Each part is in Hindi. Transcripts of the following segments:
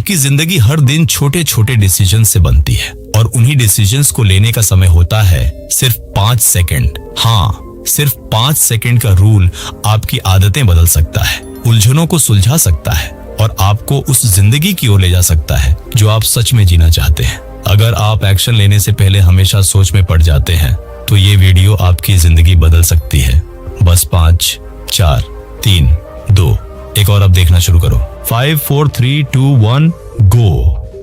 आपकी जिंदगी हर दिन छोटे छोटे डिसीजन से बनती है और उन्हीं डिसीजंस को लेने का समय होता है सिर्फ 5 सेकंड। हाँ, सिर्फ 5 सेकंड का रूल आपकी आदतें बदल सकता है, उलझनों को सुलझा सकता है और आपको उस जिंदगी की ओर ले जा सकता है जो आप सच में जीना चाहते हैं। अगर आप एक्शन लेने से पहले हमेशा सोच में पड़ जाते हैं तो ये वीडियो आपकी जिंदगी बदल सकती है। बस 5, 4, 3, 2, एक और अब देखना शुरू करो। 5, 4, 3, 2, 1 गो।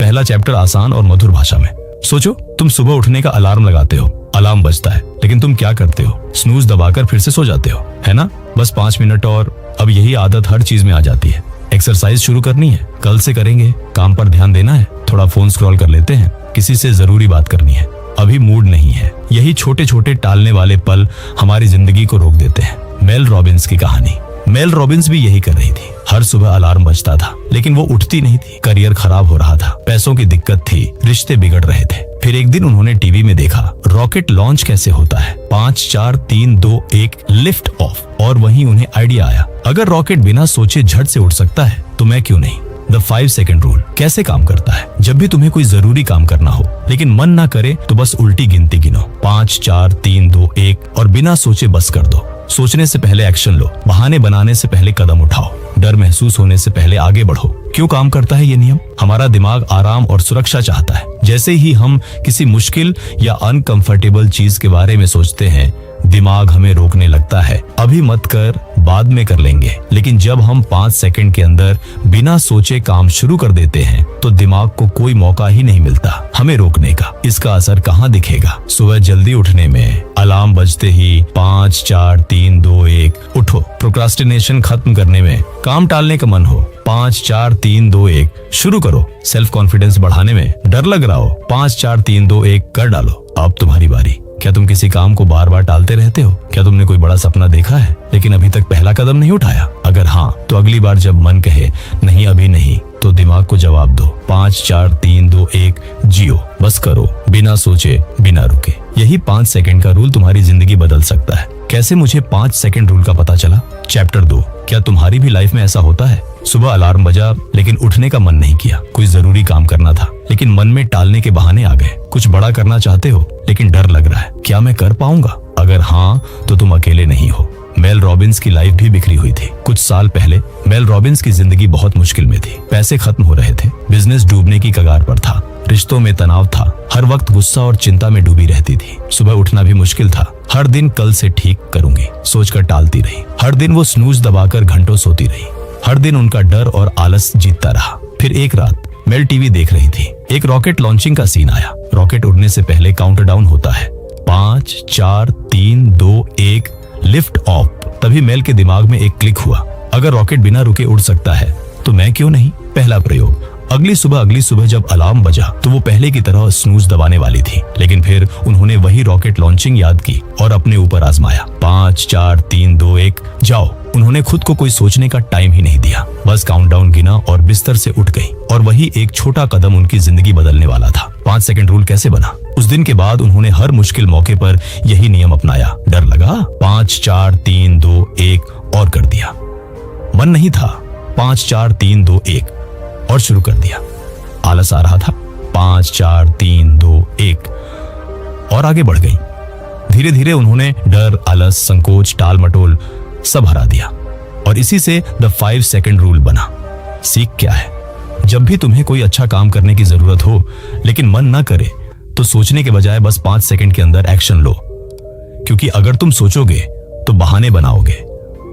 पहला चैप्टर आसान और मधुर भाषा में। सोचो, तुम सुबह उठने का अलार्म लगाते हो, अलार्म बजता है, लेकिन तुम क्या करते हो? स्नूज दबाकर फिर से सो जाते हो, है ना? बस 5 मिनट और। अब यही आदत हर चीज में आ जाती है। एक्सरसाइज शुरू करनी है, कल से करेंगे। काम पर ध्यान देना है, थोड़ा फोन स्क्रॉल कर लेते हैं। किसी से जरूरी बात करनी है, अभी मूड नहीं है। यही छोटे छोटे टालने वाले पल हमारी जिंदगी को रोक देते हैं। मेल रॉबिन्स की कहानी। मेल रॉबिन्स भी यही कर रही थी। हर सुबह अलार्म बजता था, लेकिन वो उठती नहीं थी। करियर खराब हो रहा था, पैसों की दिक्कत थी, रिश्ते बिगड़ रहे थे। फिर एक दिन उन्होंने टीवी में देखा रॉकेट लॉन्च कैसे होता है। 5, 4, 3, 2, 1 लिफ्ट ऑफ। और वहीं उन्हें आइडिया आया, अगर रॉकेट बिना सोचे झट से उड़ सकता है तो मैं क्यों नहीं। द 5 सेकंड रूल कैसे काम करता है? जब भी तुम्हें कोई जरूरी काम करना हो लेकिन मन ना करे तो बस उल्टी गिनती गिनो। 5, 4, 3, 2, 1 और बिना सोचे बस कर दो। सोचने से पहले एक्शन लो, बहाने बनाने से पहले कदम उठाओ, डर महसूस होने से पहले आगे बढ़ो। क्यों काम करता है ये नियम? हमारा दिमाग आराम और सुरक्षा चाहता है। जैसे ही हम किसी मुश्किल या अनकंफर्टेबल चीज के बारे में सोचते हैं, दिमाग हमें रोकने लगता है, अभी मत कर, बाद में कर लेंगे। लेकिन जब हम 5 सेकंड के अंदर बिना सोचे काम शुरू कर देते हैं तो दिमाग को कोई मौका ही नहीं मिलता हमें रोकने का। इसका असर कहाँ दिखेगा? सुबह जल्दी उठने में, अलार्म बजते ही 5, 4, 3, 2, 1 उठो। प्रोक्रास्टिनेशन खत्म करने में, काम टालने का मन हो, 5, 4, 3, 2, 1 शुरू करो। सेल्फ कॉन्फिडेंस बढ़ाने में, डर लग रहा हो, 5, 4, 3, 2, 1 कर डालो। अब तुम्हारी बारी। क्या तुम किसी काम को बार बार टालते रहते हो? क्या तुमने कोई बड़ा सपना देखा है लेकिन अभी तक पहला कदम नहीं उठाया? अगर हाँ, तो अगली बार जब मन कहे नहीं अभी नहीं, तो दिमाग को जवाब दो, 5, 4, 3, 2, 1 जियो, बस करो, बिना सोचे, बिना रुके। यही 5 सेकंड का रूल तुम्हारी जिंदगी बदल सकता है। कैसे मुझे 5 सेकंड रूल का पता चला? चैप्टर 2। क्या तुम्हारी भी लाइफ में ऐसा होता है? सुबह अलार्म बजा लेकिन उठने का मन नहीं किया। कोई जरूरी काम करना था लेकिन मन में टालने के बहाने आ गए। कुछ बड़ा करना चाहते हो लेकिन डर लग रहा है, क्या मैं कर पाऊंगा? अगर हाँ, तो तुम अकेले नहीं हो। मेल रॉबिन्स की लाइफ भी बिखरी हुई थी। कुछ साल पहले मेल रॉबिन्स की जिंदगी बहुत मुश्किल में थी। पैसे खत्म हो रहे थे, बिजनेस डूबने की कगार पर था, रिश्तों में तनाव था, हर वक्त गुस्सा और चिंता में डूबी रहती थी। सुबह उठना भी मुश्किल था। हर दिन कल से ठीक करूंगी सोचकर टालती रही। हर दिन वो स्नूज दबाकर घंटों सोती रही। हर दिन उनका डर और आलस जीतता रहा। फिर एक रात मेल टीवी देख रही थी। एक रॉकेट लॉन्चिंग का सीन आया। रॉकेट उड़ने से पहले काउंटडाउन होता है, 5, 4, 3, 2, 1 लिफ्ट ऑफ। तभी मेल के दिमाग में एक क्लिक हुआ, अगर रॉकेट बिना रुके उड़ सकता है तो मैं क्यों नहीं। पहला प्रयोग। अगली सुबह जब अलार्म बजा तो वो पहले की तरह स्नूज दबाने वाली थी, लेकिन फिर उन्होंने वही रॉकेट लॉन्चिंग याद की और अपने ऊपर आजमाया। 5, 4, 3, 2, 1 जाओ। उन्होंने खुद को कोई सोचने का टाइम ही नहीं दिया, बस काउंटडाउन गिना और बिस्तर से उठ गई। और वही एक छोटा कदम उनकी जिंदगी बदलने वाला था। 5 सेकंड रूल कैसे बना? उस दिन के बाद उन्होंने हर मुश्किल मौके पर यही नियम अपनाया। डर लगा, 5, 4, 3, 2, 1 और कर दिया। मन नहीं था, 5, 4, 3, 2, 1 और शुरू कर दिया। आलस आ रहा था, 5, 4, 3, 2, 1 और आगे बढ़ गई। धीरे धीरे उन्होंने डर, आलस, संकोच, टाल मटोल सब हरा दिया और इसी से द 5 सेकंड रूल बना। सीख क्या है? जब भी तुम्हें कोई अच्छा काम करने की जरूरत हो लेकिन मन ना करे तो सोचने के बजाय बस 5 सेकंड के अंदर एक्शन लो। क्योंकि अगर तुम सोचोगे तो बहाने बनाओगे,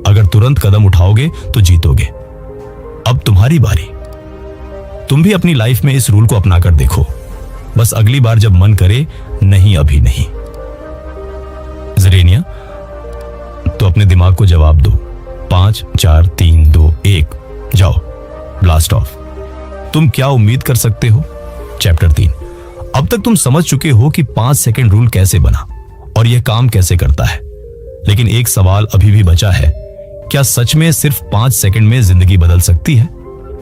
अगर तुरंत कदम उठाओगे तो जीतोगे। अब तुम्हारी बारी। तुम भी अपनी लाइफ में इस रूल को अपना कर देखो। बस अगली बार जब मन करे नहीं अभी नहीं, जरेनिया, तो अपने दिमाग को जवाब दो, 5, 4, 3, 2, 1 जाओ, ब्लास्ट ऑफ। तुम क्या उम्मीद कर सकते हो? चैप्टर 3। अब तक तुम समझ चुके हो कि 5 सेकंड रूल कैसे बना और यह काम कैसे करता है। लेकिन एक सवाल अभी भी बचा है, क्या सच में सिर्फ 5 सेकंड में जिंदगी बदल सकती है?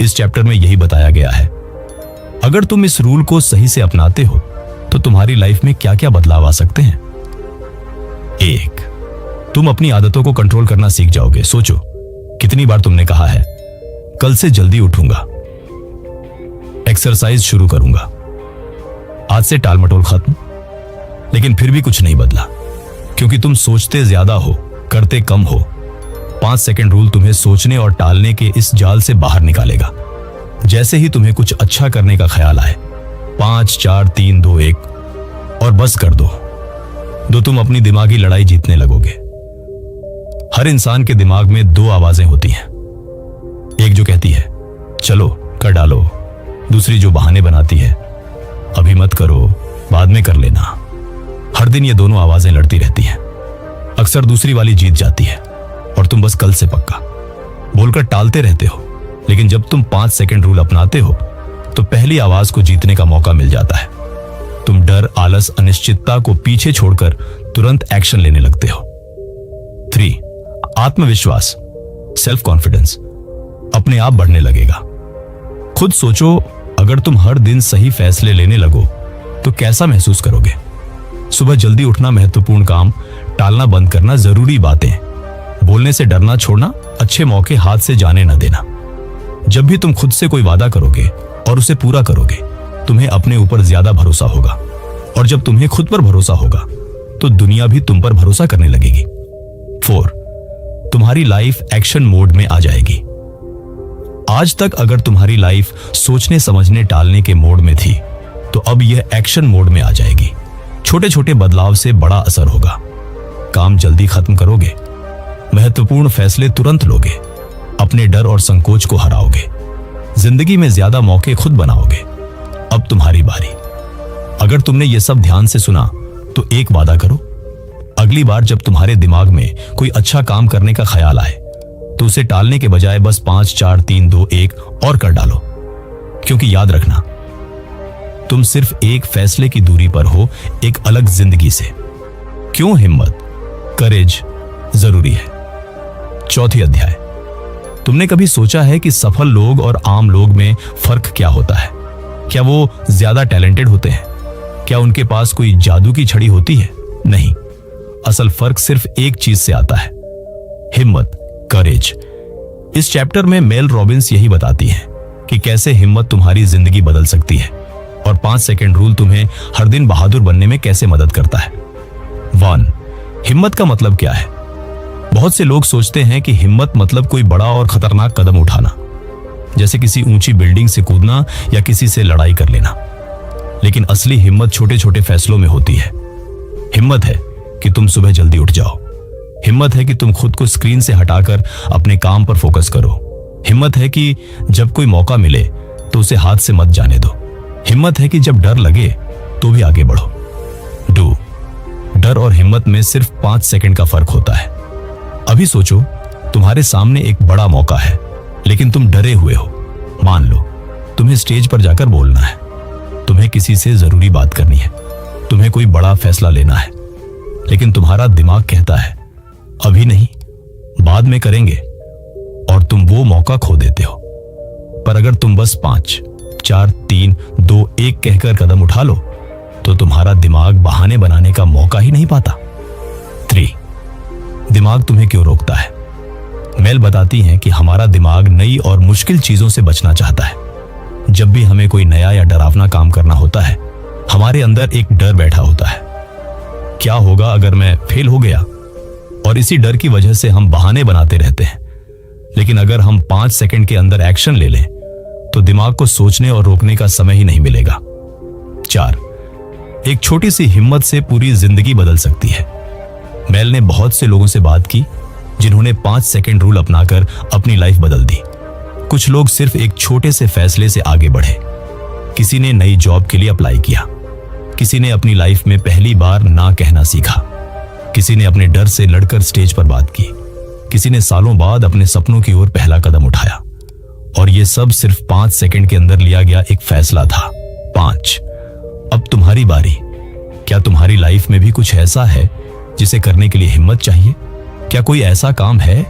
इस चैप्टर में यही बताया गया है। अगर तुम इस रूल को सही से अपनाते हो तो तुम्हारी लाइफ में क्या क्या बदलाव आ सकते हैं। 1, तुम अपनी आदतों को कंट्रोल करना सीख जाओगे। सोचो, कितनी बार तुमने कहा है कल से जल्दी उठूंगा, एक्सरसाइज शुरू करूंगा। आज से टालमटोल खत्म। लेकिन फिर भी कुछ नहीं बदला, क्योंकि तुम सोचते ज्यादा हो, करते कम हो। 5 सेकंड रूल तुम्हें सोचने और टालने के इस जाल से बाहर निकालेगा। जैसे ही तुम्हें कुछ अच्छा करने का ख्याल आए, 5 4 3 2 1 और बस कर दो तुम अपनी दिमागी लड़ाई जीतने लगोगे। हर इंसान के दिमाग में 2 आवाजें होती हैं। एक जो कहती है चलो कर डालो, दूसरी जो बहाने बनाती है अभी मत करो, बाद में कर लेना। हर दिन ये दोनों आवाजें लड़ती रहती हैं। अक्सर दूसरी वाली जीत जाती है और तुम बस कल से पक्का बोलकर टालते रहते हो। लेकिन जब तुम 5 सेकंड रूल अपनाते हो तो पहली आवाज को जीतने का मौका मिल जाता है। तुम डर, आलस, अनिश्चितता को पीछे छोड़कर तुरंत एक्शन लेने लगते हो। 3 आत्मविश्वास, सेल्फ कॉन्फिडेंस अपने आप बढ़ने लगेगा। खुद सोचो, अगर तुम हर दिन सही फैसले लेने लगो तो कैसा महसूस करोगे। सुबह जल्दी उठना महत्वपूर्ण काम, टालना बंद करना जरूरी बातें, बोलने से डरना छोड़ना, अच्छे मौके हाथ से जाने न देना। जब भी तुम खुद से कोई वादा करोगे और उसे पूरा करोगे, तुम्हें अपने ऊपर ज्यादा भरोसा होगा। और जब तुम्हें खुद पर भरोसा होगा तो दुनिया भी तुम पर भरोसा करने लगेगी। 4 तुम्हारी लाइफ एक्शन मोड में आ जाएगी। आज तक अगर तुम्हारी लाइफ सोचने समझने टालने के मोड में थी तो अब यह एक्शन मोड में आ जाएगी। छोटे छोटे बदलाव से बड़ा असर होगा। काम जल्दी खत्म करोगे, महत्वपूर्ण फैसले तुरंत लोगे, अपने डर और संकोच को हराओगे, जिंदगी में ज्यादा मौके खुद बनाओगे। अब तुम्हारी बारी। अगर तुमने ये सब ध्यान से सुना तो एक वादा करो, अगली बार जब तुम्हारे दिमाग में कोई अच्छा काम करने का ख्याल आए तो उसे टालने के बजाय बस 5 4 3 2 1 और कर डालो। क्योंकि याद रखना, तुम सिर्फ एक फैसले की दूरी पर हो एक अलग जिंदगी से। क्यों हिम्मत, करेज जरूरी है। 4 अध्याय। तुमने कभी सोचा है कि सफल लोग और आम लोग में फर्क क्या होता है? क्या वो ज्यादा टैलेंटेड होते हैं? क्या उनके पास कोई जादू की छड़ी होती है? नहीं, असल फर्क सिर्फ एक चीज से आता है, हिम्मत, करेज। इस चैप्टर में मेल रॉबिन्स यही बताती है कि कैसे हिम्मत तुम्हारी जिंदगी बदल सकती है और 5 सेकंड रूल तुम्हें हर दिन बहादुर बनने में कैसे मदद करता है। 1 हिम्मत का मतलब क्या है? बहुत से लोग सोचते हैं कि हिम्मत मतलब कोई बड़ा और खतरनाक कदम उठाना, जैसे किसी ऊंची बिल्डिंग से कूदना या किसी से लड़ाई कर लेना। लेकिन असली हिम्मत छोटे छोटे फैसलों में होती है। हिम्मत है कि तुम सुबह जल्दी उठ जाओ। हिम्मत है कि तुम खुद को स्क्रीन से हटाकर अपने काम पर फोकस करो। हिम्मत है कि जब कोई मौका मिले तो उसे हाथ से मत जाने दो। हिम्मत है कि जब डर लगे तो भी आगे बढ़ो। डर और हिम्मत में सिर्फ 5 सेकंड का फर्क होता है। अभी सोचो, तुम्हारे सामने एक बड़ा मौका है लेकिन तुम डरे हुए हो। मान लो तुम्हें स्टेज पर जाकर बोलना है, तुम्हें किसी से जरूरी बात करनी है, तुम्हें कोई बड़ा फैसला लेना है, लेकिन तुम्हारा दिमाग कहता है अभी नहीं, बाद में करेंगे, और तुम वो मौका खो देते हो। पर अगर तुम बस 5 4 3 2 1 कहकर कदम उठा लो तो तुम्हारा दिमाग बहाने बनाने का मौका ही नहीं पाता। 3 दिमाग तुम्हें क्यों रोकता है? मेल बताती हैं कि हमारा दिमाग नई और मुश्किल चीजों से बचना चाहता है। जब भी हमें कोई नया या डरावना काम करना होता है, हमारे अंदर एक डर बैठा होता है। क्या होगा अगर मैं फेल हो गया? और इसी डर की वजह से हम बहाने बनाते रहते हैं। लेकिन अगर हम 5 सेकंड के अंदर एक्शन ले लें तो दिमाग को सोचने और रोकने का समय ही नहीं मिलेगा। 4 एक छोटी सी हिम्मत से पूरी जिंदगी बदल सकती है। मेल ने बहुत से लोगों से बात की जिन्होंने 5 सेकंड रूल अपनाकर अपनी लाइफ बदल दी। कुछ लोग सिर्फ एक छोटे से फैसले से आगे बढ़े। किसी ने नई जॉब के लिए अप्लाई किया, किसी ने अपनी लाइफ में पहली बार ना कहना सीखा, किसी ने अपने डर से लड़कर स्टेज पर बात की, किसी ने सालों बाद अपने सपनों की ओर पहला कदम उठाया। और ये सब सिर्फ 5 सेकंड के अंदर लिया गया एक फैसला था। 5 अब तुम्हारी बारी। क्या तुम्हारी लाइफ में भी कुछ ऐसा है जिसे करने के लिए हिम्मत चाहिए? क्या कोई ऐसा काम है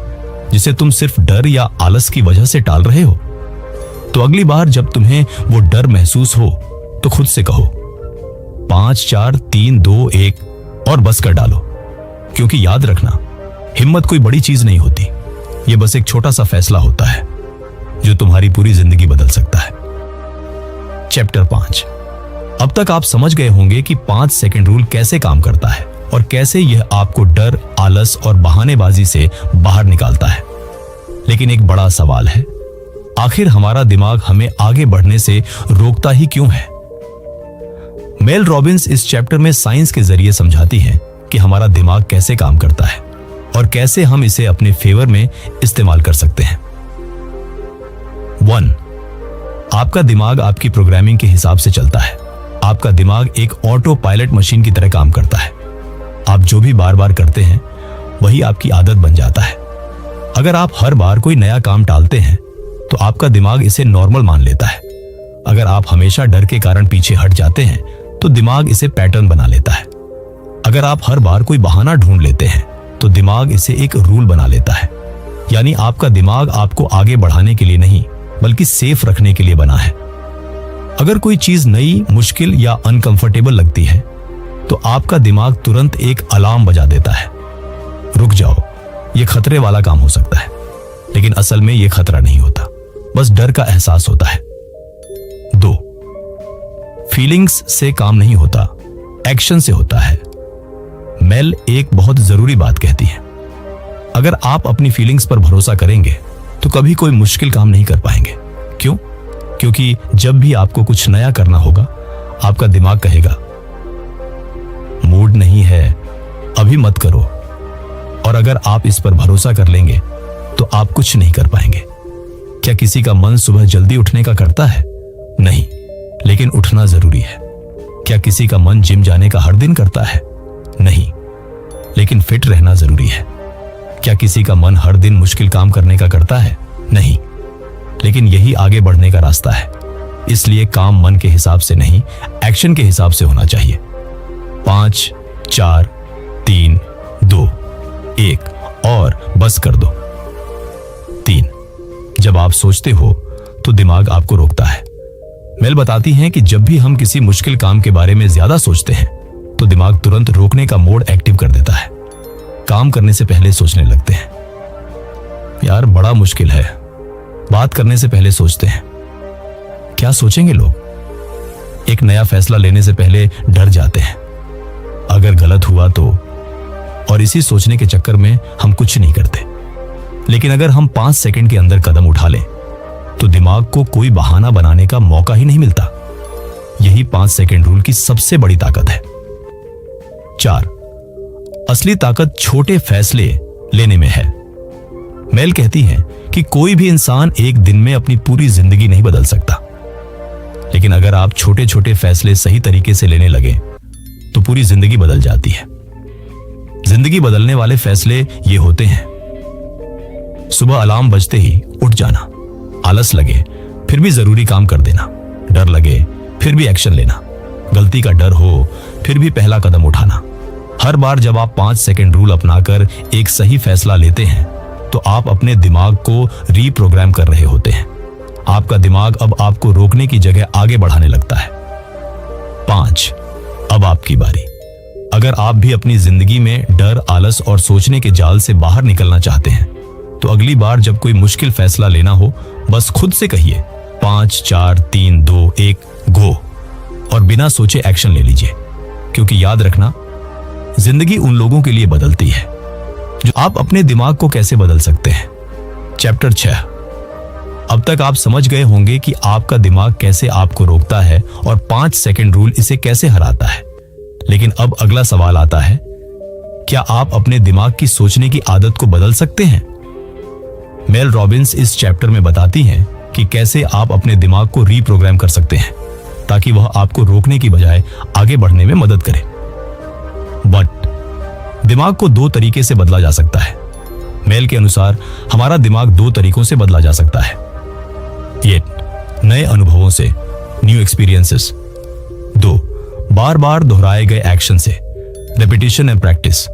जिसे तुम सिर्फ डर या आलस की वजह से टाल रहे हो? तो अगली बार जब तुम्हें वो डर महसूस हो तो खुद से कहो 5 4 3 2 1 और बस कर डालो। क्योंकि याद रखना, हिम्मत कोई बड़ी चीज नहीं होती, ये बस एक छोटा सा फैसला होता है जो तुम्हारी पूरी जिंदगी बदल सकता है। चैप्टर 5। अब तक आप समझ गए होंगे कि 5 सेकंड रूल कैसे काम करता है और कैसे यह आपको डर, आलस और बहानेबाजी से बाहर निकालता है। लेकिन एक बड़ा सवाल है, आखिर हमारा दिमाग हमें आगे बढ़ने से रोकता ही क्यों है? मेल रॉबिन्स इस चैप्टर में साइंस के जरिए समझाती है कि हमारा दिमाग कैसे काम करता है और कैसे हम इसे अपने फेवर में इस्तेमाल कर सकते हैं। 1. आपका दिमाग आपकी प्रोग्रामिंग के हिसाब से चलता है। आपका दिमाग एक ऑटो पायलट मशीन की तरह काम करता है। आप जो भी बार बार करते हैं वही आपकी आदत बन जाता है। अगर आप हर बार कोई नया काम टालते हैं तो आपका दिमाग इसे नॉर्मल मान लेता है। अगर आप हमेशा डर के कारण पीछे हट जाते हैं तो दिमाग इसे पैटर्न बना लेता है। अगर आप हर बार कोई बहाना ढूंढ लेते हैं तो दिमाग इसे एक रूल बना लेता है। यानी आपका दिमाग आपको आगे बढ़ाने के लिए नहीं बल्कि सेफ रखने के लिए बना है। अगर कोई चीज नई, मुश्किल या अनकंफर्टेबल लगती है तो आपका दिमाग तुरंत एक अलार्म बजा देता है, रुक जाओ, यह खतरे वाला काम हो सकता है। लेकिन असल में यह खतरा नहीं होता, बस डर का एहसास होता है। 2. फीलिंग्स से काम नहीं होता, एक्शन से होता है। मेल एक बहुत जरूरी बात कहती है, अगर आप अपनी फीलिंग्स पर भरोसा करेंगे तो कभी कोई मुश्किल काम नहीं कर पाएंगे। क्यों? क्योंकि जब भी आपको कुछ नया करना होगा आपका दिमाग कहेगा मूड नहीं है, अभी मत करो। और अगर आप इस पर भरोसा कर लेंगे तो आप कुछ नहीं कर पाएंगे। क्या किसी का मन सुबह जल्दी उठने का करता है? नहीं, लेकिन उठना जरूरी है। क्या किसी का मन जिम जाने का हर दिन करता है? नहीं, लेकिन फिट रहना जरूरी है। क्या किसी का मन हर दिन मुश्किल काम करने का करता है? नहीं, लेकिन यही आगे बढ़ने का रास्ता है। इसलिए काम मन के हिसाब से नहीं, एक्शन के हिसाब से होना चाहिए। 5, 4, 3, 2, 1 और बस कर दो। 3. जब आप सोचते हो तो दिमाग आपको रोकता है। मेल बताती हैं कि जब भी हम किसी मुश्किल काम के बारे में ज्यादा सोचते हैं तो दिमाग तुरंत रोकने का मोड एक्टिव कर देता है। काम करने से पहले सोचने लगते हैं, यार बड़ा मुश्किल है। बात करने से पहले सोचते हैं, क्या सोचेंगे लोग। एक नया फैसला लेने से पहले डर जाते हैं, अगर गलत हुआ तो। और इसी सोचने के चक्कर में हम कुछ नहीं करते। लेकिन अगर हम 5 सेकंड के अंदर कदम उठा लें तो दिमाग को कोई बहाना बनाने का मौका ही नहीं मिलता। यही 5 सेकंड रूल की सबसे बड़ी ताकत है। 4. असली ताकत छोटे फैसले लेने में है। मेल कहती है कि कोई भी इंसान एक दिन में अपनी पूरी जिंदगी नहीं बदल सकता, लेकिन अगर आप छोटे छोटे फैसले सही तरीके से लेने लगे तो पूरी जिंदगी बदल जाती है। जिंदगी बदलने वाले फैसले ये होते हैं, सुबह अलार्म बजते ही उठ जाना, आलस लगे फिर भी जरूरी काम कर देना, डर लगे फिर भी एक्शन लेना, गलती का डर हो फिर भी पहला कदम उठाना। हर बार जब आप 5 सेकंड रूल अपनाकर एक सही फैसला लेते हैं तो आप अपने दिमाग को रीप्रोग्राम कर रहे होते हैं। आपका दिमाग अब आपको रोकने की जगह आगे बढ़ाने लगता है। 5. अब आपकी बारी। अगर आप भी अपनी जिंदगी में डर, आलस और सोचने के जाल से बाहर निकलना चाहते हैं तो अगली बार जब कोई मुश्किल फैसला लेना हो बस खुद से कहिए 5, 4, 3, 2, 1 गो और बिना सोचे एक्शन ले लीजिए। क्योंकि याद रखना, जिंदगी उन लोगों के लिए बदलती है जो आप अपने दिमाग को कैसे बदल सकते हैं। चैप्टर 6। अब तक आप समझ गए होंगे कि आपका दिमाग कैसे आपको रोकता है और 5 सेकंड रूल इसे कैसे हराता है। लेकिन अब अगला सवाल आता है, क्या आप अपने दिमाग की सोचने की आदत को बदल सकते हैं? मेल रॉबिन्स इस चैप्टर में बताती हैं कि कैसे आप अपने दिमाग को रीप्रोग्राम कर सकते हैं ताकि वह आपको रोकने की बजाय आगे बढ़ने में मदद करे। बट दिमाग को 2 तरीके से बदला जा सकता है। मेल के अनुसार हमारा दिमाग 2 तरीकों से बदला जा सकता है। ये नए अनुभवों से, न्यू एक्सपीरियंसेस। 2. बार बार दोहराए गए एक्शन से, रेपिटेशन एंड प्रैक्टिस।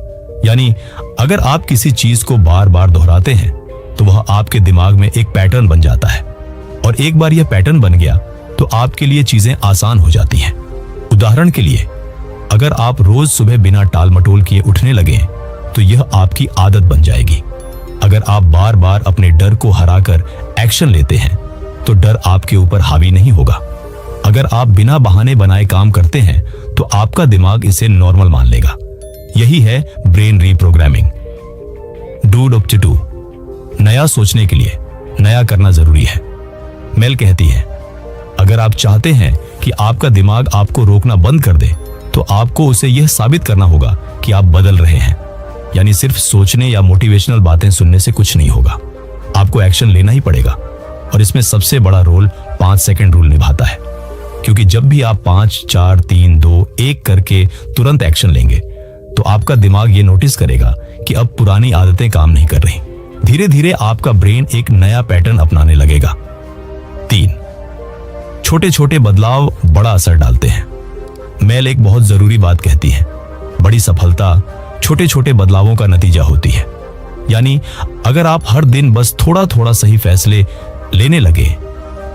यानी अगर आप किसी चीज को बार बार दोहराते हैं तो वह आपके दिमाग में एक पैटर्न बन जाता है और एक बार यह पैटर्न बन गया तो आपके लिए चीजें आसान हो जाती हैं। उदाहरण के लिए, अगर आप रोज सुबह बिना टाल मटोल किए उठने लगे तो यह आपकी आदत बन जाएगी। अगर आप बार बार अपने डर को हराकर एक्शन लेते हैं तो डर आपके ऊपर हावी नहीं होगा। अगर अगर आप बिना बहाने बनाए काम करते हैं तो आपका दिमाग इसे नॉर्मल मान लेगा। यही है brain reprogramming. Do up to नया सोचने के लिए नया करना जरूरी है। मेल कहती है, अगर आप चाहते हैं कि आपका दिमाग आपको रोकना बंद कर दे तो आपको उसे यह साबित करना होगा कि आप बदल रहे हैं। यानी सिर्फ सोचने या मोटिवेशनल बातें सुनने से कुछ नहीं होगा, आपको एक्शन लेना ही पड़ेगा। और इसमें सबसे बड़ा रोल 5 सेकंड रूल निभाता है, क्योंकि जब भी आप 5, 4, 3, 2, 1 करके तुरंत एक्शन लेंगे तो आपका दिमाग ये नोटिस करेगा कि अब पुरानी आदतें काम नहीं कर रही। धीरे धीरे आपका ब्रेन एक नया पैटर्न अपनाने लगेगा। 3, छोटे छोटे बदलाव बड़ा असर डालते हैं। मेल एक बहुत जरूरी बात कहती है, बड़ी सफलता छोटे छोटे बदलावों का नतीजा होती है। यानी अगर आप हर दिन बस थोड़ा थोड़ा सही फैसले लेने लगे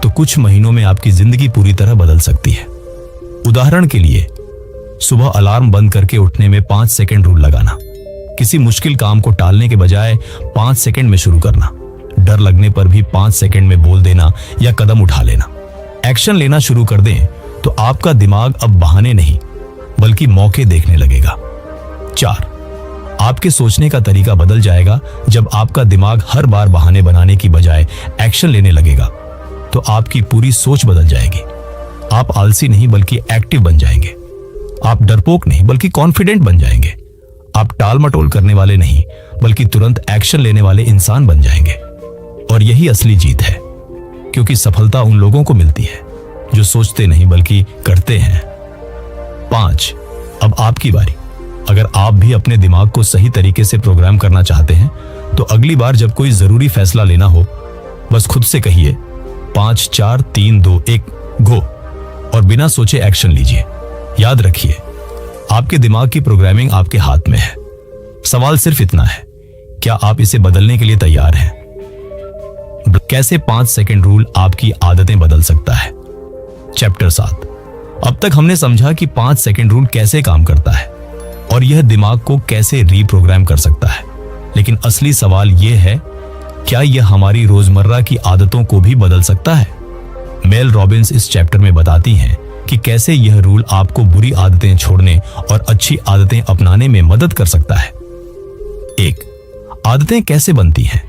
तो कुछ महीनों में आपकी जिंदगी पूरी तरह बदल सकती है। उदाहरण के लिए, सुबह अलार्म बंद करके उठने में 5 सेकंड रूल लगाना, किसी मुश्किल काम को टालने के बजाय 5 सेकंड में शुरू करना, डर लगने पर भी 5 सेकंड में बोल देना या कदम उठा लेना। एक्शन लेना शुरू कर दें तो आपका दिमाग अब बहाने नहीं बल्कि मौके देखने लगेगा। 4, आपके सोचने का तरीका बदल जाएगा। जब आपका दिमाग हर बार बहाने बनाने की बजाय एक्शन लेने लगेगा तो आपकी पूरी सोच बदल जाएगी। आप आलसी नहीं बल्कि एक्टिव बन जाएंगे। आप डरपोक नहीं बल्कि कॉन्फिडेंट बन जाएंगे। आप टाल मटोल करने वाले नहीं बल्कि तुरंत एक्शन लेने वाले इंसान बन जाएंगे। और यही असली जीत है, क्योंकि सफलता उन लोगों को मिलती है जो सोचते नहीं बल्कि करते हैं। 5, अब आपकी बारी। अगर आप भी अपने दिमाग को सही तरीके से प्रोग्राम करना चाहते हैं तो अगली बार जब कोई जरूरी फैसला लेना हो, बस खुद से कहिए 5, 4, 3, 2, 1 गो, और बिना सोचे एक्शन लीजिए। याद रखिए, आपके दिमाग की प्रोग्रामिंग आपके हाथ में है। सवाल सिर्फ इतना है, क्या आप इसे बदलने के लिए तैयार हैं? कैसे 5 सेकंड रूल आपकी आदतें बदल सकता है। चैप्टर 7। अब तक हमने समझा कि 5 सेकंड रूल कैसे काम करता है और यह दिमाग को कैसे रीप्रोग्राम कर सकता है। लेकिन असली सवाल यह है, क्या यह हमारी रोजमर्रा की आदतों को भी बदल सकता है? मेल रॉबिन्स इस चैप्टर में बताती हैं कि कैसे यह रूल आपको बुरी आदतें छोड़ने और अच्छी आदतें अपनाने में मदद कर सकता है। 1, आदतें कैसे बनती हैं?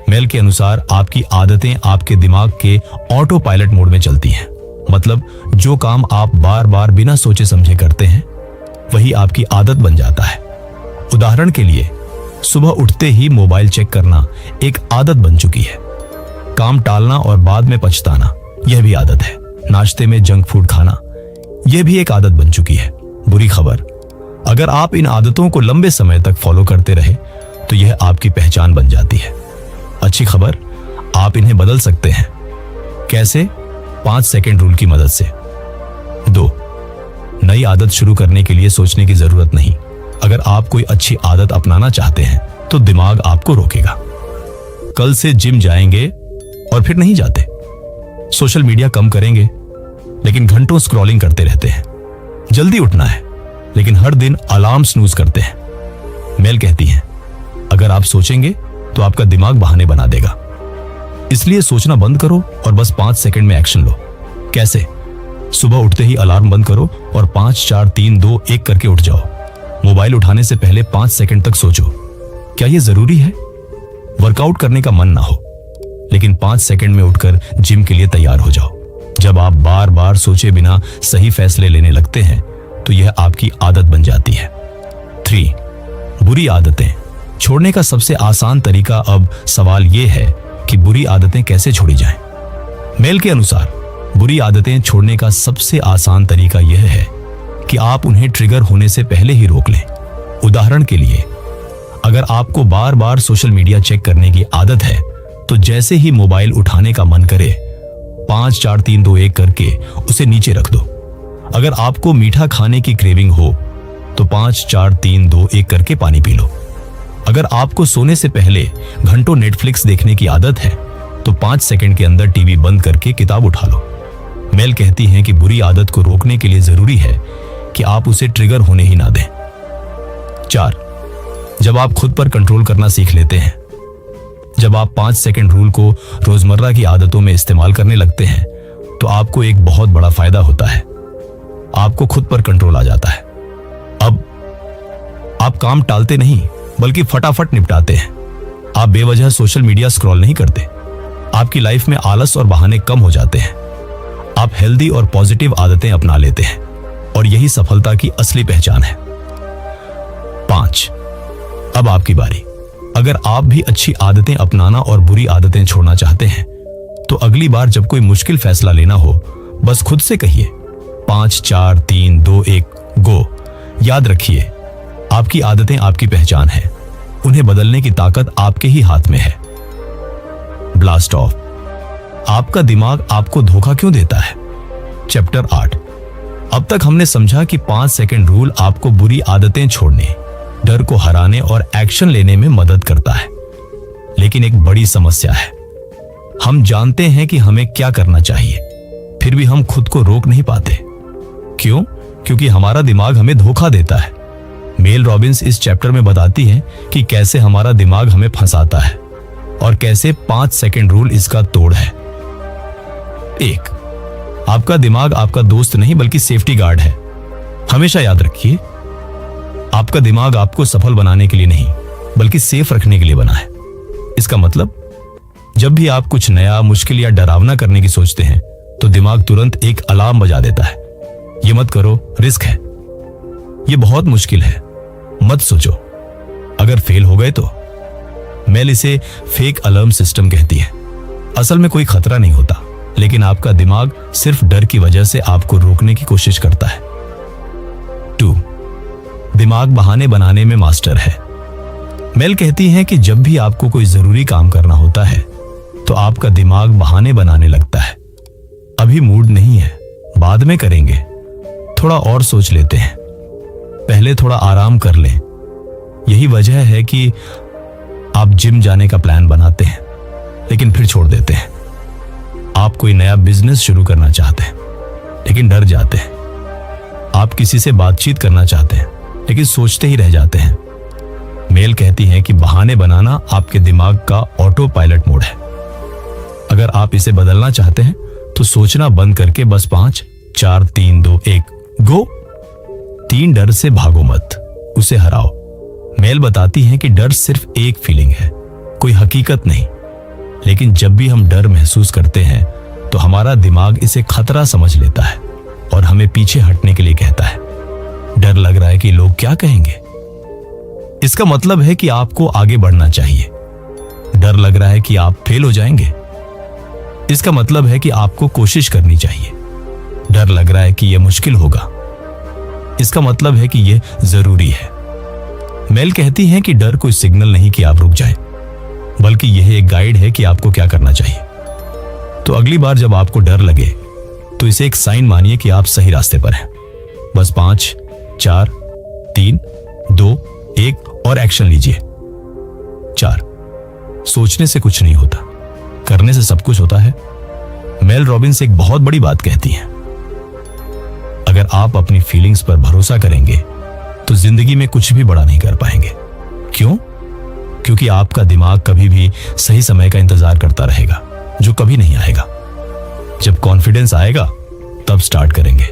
मेल के अनुसार आपकी आदतें आपके दिमाग के ऑटो पायलट मोड में चलती हैं। मतलब जो काम आप बार बार बिना सोचे समझे करते हैं वही आपकी आदत बन जाता है। उदाहरण के लिए, सुबह उठते ही मोबाइल चेक करना एक आदत बन चुकी है। काम टालना और बाद में पछताना, यह भी आदत है। नाश्ते में जंक फूड खाना, यह भी एक आदत बन चुकी है। बुरी खबर, अगर आप इन आदतों को लंबे समय तक फॉलो करते रहे तो यह आपकी पहचान बन जाती है। अच्छी खबर, आप इन्हें बदल सकते हैं। कैसे? 5 सेकंड रूल की मदद से। 2, नई आदत शुरू करने के लिए सोचने की जरूरत नहीं। अगर आप कोई अच्छी आदत अपनाना चाहते हैं तो दिमाग आपको रोकेगा। कल से जिम जाएंगे और फिर नहीं जाते। सोशल मीडिया कम करेंगे लेकिन घंटों स्क्रॉलिंग करते रहते हैं। जल्दी उठना है लेकिन हर दिन अलार्म स्नूज करते हैं। मेल कहती है, अगर आप सोचेंगे तो आपका दिमाग बहाने बना देगा। इसलिए सोचना बंद करो और बस 5 सेकंड में एक्शन लो। कैसे? सुबह उठते ही अलार्म बंद करो और 5, 4, 3, 2, 1 करके उठ जाओ। मोबाइल उठाने से पहले 5 सेकंड तक सोचो, क्या यह जरूरी है? वर्कआउट करने का मन ना हो लेकिन 5 सेकंड में उठकर जिम के लिए तैयार हो जाओ। जब आप बार बार सोचे बिना सही फैसले लेने लगते हैं तो यह आपकी आदत बन जाती है। 3, बुरी आदतें छोड़ने का सबसे आसान तरीका। अब सवाल यह है कि बुरी आदतें कैसे छोड़ी जाएं? मेल के अनुसार बुरी आदतें छोड़ने का सबसे आसान तरीका यह है कि आप उन्हें ट्रिगर होने से पहले ही रोक लें। उदाहरण के लिए, अगर आपको बार बार सोशल मीडिया चेक करने की आदत है तो जैसे ही मोबाइल उठाने का मन करे 5, 4, 3, 2, 1 करके उसे नीचे रख दो। अगर आपको मीठा खाने की क्रेविंग हो तो 5, 4, 3, 2, 1 करके पानी पी लो। अगर आपको सोने से पहले घंटों नेटफ्लिक्स देखने की आदत है तो 5 सेकंड के अंदर टीवी बंद करके किताब उठा लो। मेल कहती हैं कि बुरी आदत को रोकने के लिए जरूरी है कि आप उसे ट्रिगर होने ही ना दें। 4, जब आप खुद पर कंट्रोल करना सीख लेते हैं, जब आप 5 सेकंड रूल को रोजमर्रा की आदतों में इस्तेमाल करने लगते हैं तो आपको एक बहुत बड़ा फायदा होता है, आपको खुद पर कंट्रोल आ जाता है। अब आप काम टालते नहीं बल्कि फटाफट निपटाते हैं। आप बेवजह सोशल मीडिया स्क्रॉल नहीं करते। आपकी लाइफ में आलस और बहाने कम हो जाते हैं। आप हेल्दी और पॉजिटिव आदतें अपना लेते हैं और यही सफलता की असली पहचान है। 5, अब आपकी बारी। अगर आप भी अच्छी आदतें अपनाना और बुरी आदतें छोड़ना चाहते हैं तो अगली बार जब कोई मुश्किल फैसला लेना हो, बस खुद से कहिए 5 4 3 2 1 गो। याद रखिए, आपकी आदतें आपकी पहचान है। उन्हें बदलने की ताकत आपके ही हाथ में है। Blast of. आपका दिमाग आपको धोखा क्यों देता है? चैप्टर 8। अब तक हमने समझा कि 5 सेकंड रूल आपको बुरी आदतें छोड़ने, डर को हराने और एक्शन लेने में मदद करता है। लेकिन एक बड़ी समस्या है, हम जानते हैं कि हमें क्या करना चाहिए, फिर भी हम खुद को रोक नहीं पाते। क्यों? क्योंकि हमारा दिमाग हमें धोखा देता है। मेल रॉबिन्स इस चैप्टर में बताती है कि कैसे हमारा दिमाग हमें फंसाता है और कैसे 5 सेकंड रूल इसका तोड़ है। 1, आपका दिमाग आपका दोस्त नहीं बल्कि सेफ्टी गार्ड है। हमेशा याद रखिए, आपका दिमाग आपको सफल बनाने के लिए नहीं बल्कि सेफ रखने के लिए बना है। इसका मतलब, जब भी आप कुछ नया, मुश्किल या डरावना करने की सोचते हैं तो दिमाग तुरंत एक अलार्म बजा देता है। ये मत करो, रिस्क है, ये बहुत मुश्किल है, मत सोचो, अगर फेल हो गए तो। मेल इसे फेक अलार्म सिस्टम कहती है। असल में कोई खतरा नहीं होता, लेकिन आपका दिमाग सिर्फ डर की वजह से आपको रोकने की कोशिश करता है। 2, दिमाग बहाने बनाने में मास्टर है। मेल कहती है कि जब भी आपको कोई जरूरी काम करना होता है तो आपका दिमाग बहाने बनाने लगता है। अभी मूड नहीं है, बाद में करेंगे, थोड़ा और सोच लेते हैं, पहले थोड़ा आराम कर लें। यही वजह है कि आप जिम जाने का प्लान बनाते हैं लेकिन फिर छोड़ देते हैं। आप कोई नया बिजनेस शुरू करना चाहते हैं लेकिन डर जाते हैं। आप किसी से बातचीत करना चाहते हैं लेकिन सोचते ही रह जाते हैं। मेल कहती है कि बहाने बनाना आपके दिमाग का ऑटो पायलट मोड है। अगर आप इसे बदलना चाहते हैं तो सोचना बंद करके बस 5 4 3 2 1 गो। 3, डर से भागो मत, उसे हराओ। मेल बताती है कि डर सिर्फ एक फीलिंग है, कोई हकीकत नहीं। लेकिन जब भी हम डर महसूस करते हैं तो हमारा दिमाग इसे खतरा समझ लेता है और हमें पीछे हटने के लिए कहता है। डर लग रहा है कि लोग क्या कहेंगे, इसका मतलब है कि आपको आगे बढ़ना चाहिए। डर लग रहा है कि आप फेल हो जाएंगे, इसका मतलब है कि आपको कोशिश करनी चाहिए। डर लग रहा है कि यह मुश्किल होगा, इसका मतलब है कि यह जरूरी है। मेल कहती है कि डर कोई सिग्नल नहीं कि आप रुक जाएं, बल्कि यह एक गाइड है कि आपको क्या करना चाहिए। तो अगली बार जब आपको डर लगे तो इसे एक साइन मानिए कि आप सही रास्ते पर हैं। बस 5 4 3 2 1 और एक्शन लीजिए। 4, सोचने से कुछ नहीं होता, करने से सब कुछ होता है। मेल रॉबिन्स एक बहुत बड़ी बात कहती हैं, अगर आप अपनी फीलिंग्स पर भरोसा करेंगे तो जिंदगी में कुछ भी बड़ा नहीं कर पाएंगे। क्यों? क्योंकि आपका दिमाग कभी भी सही समय का इंतजार करता रहेगा, जो कभी नहीं आएगा। जब कॉन्फिडेंस आएगा तब स्टार्ट करेंगे,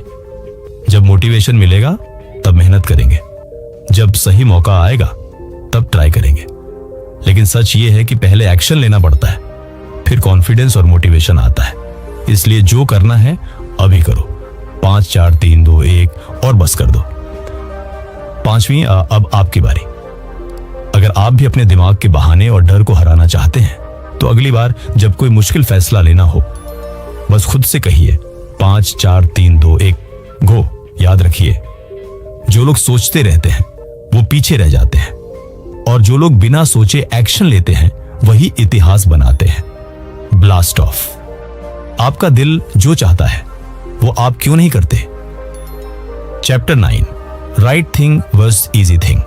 जब मोटिवेशन मिलेगा तब मेहनत करेंगे, जब सही मौका आएगा तब ट्राई करेंगे। लेकिन सच ये है कि पहले एक्शन लेना पड़ता है, फिर कॉन्फिडेंस और मोटिवेशन आता है। इसलिए जो करना है अभी करो। 5 4 3 2 1 और बस कर दो। 5वीं, अब आपकी बारी। अगर आप भी अपने दिमाग के बहाने और डर को हराना चाहते हैं तो अगली बार जब कोई मुश्किल फैसला लेना हो, बस खुद से कहिए 5 4 3 2 1 गो। याद रखिए, जो लोग सोचते रहते हैं वो पीछे रह जाते हैं और जो लोग बिना सोचे एक्शन लेते हैं वही इतिहास बनाते हैं। Blast of. आपका दिल जो चाहता है वो आप क्यों नहीं करते? Chapter 9, right thing versus easy thing.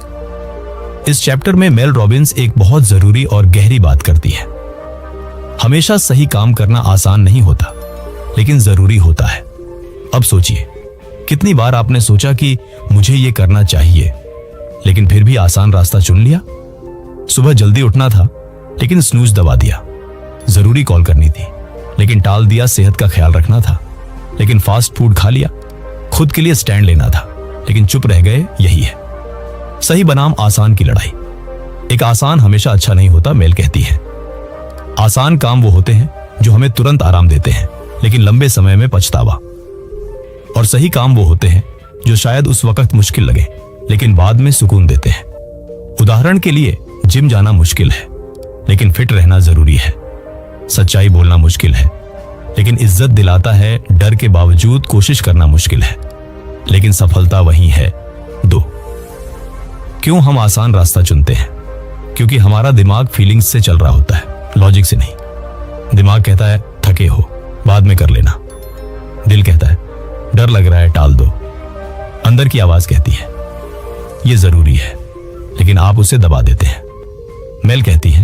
इस चैप्टर में मेल रॉबिन्स एक बहुत जरूरी और गहरी बात करती है। हमेशा सही काम करना आसान नहीं होता, लेकिन जरूरी होता है। अब सोचिए, कितनी बार आपने सोचा कि मुझे ये करना चाहिए, लेकिन फिर भी आसान रास्ता चुन लिया। सुबह जल्दी उठना था लेकिन स्नूज दबा दिया। जरूरी कॉल करनी थी लेकिन टाल दिया सेहत का ख्याल रखना था। लेकिन फास्ट फूड खा लिया। खुद के लिए स्टैंड लेना था, लेकिन चुप रह गए। यही है सही बनाम आसान की लड़ाई। एक आसान हमेशा अच्छा नहीं होता, मेल कहती है। आसान काम वो होते हैं जो हमें तुरंत आराम देते हैं, लेकिन लंबे समय में पछतावा। और सही काम वो होते हैं जो शायद उस वक्त मुश्किल लगे, लेकिन बाद में सुकून देते हैं। उदाहरण के लिए, जिम जाना मुश्किल है, लेकिन फिट रहना जरूरी है। सच्चाई बोलना मुश्किल है, लेकिन इज्जत दिलाता है। डर के बावजूद कोशिश करना मुश्किल है, लेकिन सफलता वही है। 2, क्यों हम आसान रास्ता चुनते हैं? क्योंकि हमारा दिमाग फीलिंग्स से चल रहा होता है, लॉजिक से नहीं। दिमाग कहता है थके हो, बाद में कर लेना। दिल कहता है डर लग रहा है, टाल दो। अंदर की आवाज कहती है ये जरूरी है, लेकिन आप उसे दबा देते हैं। मेल कहती है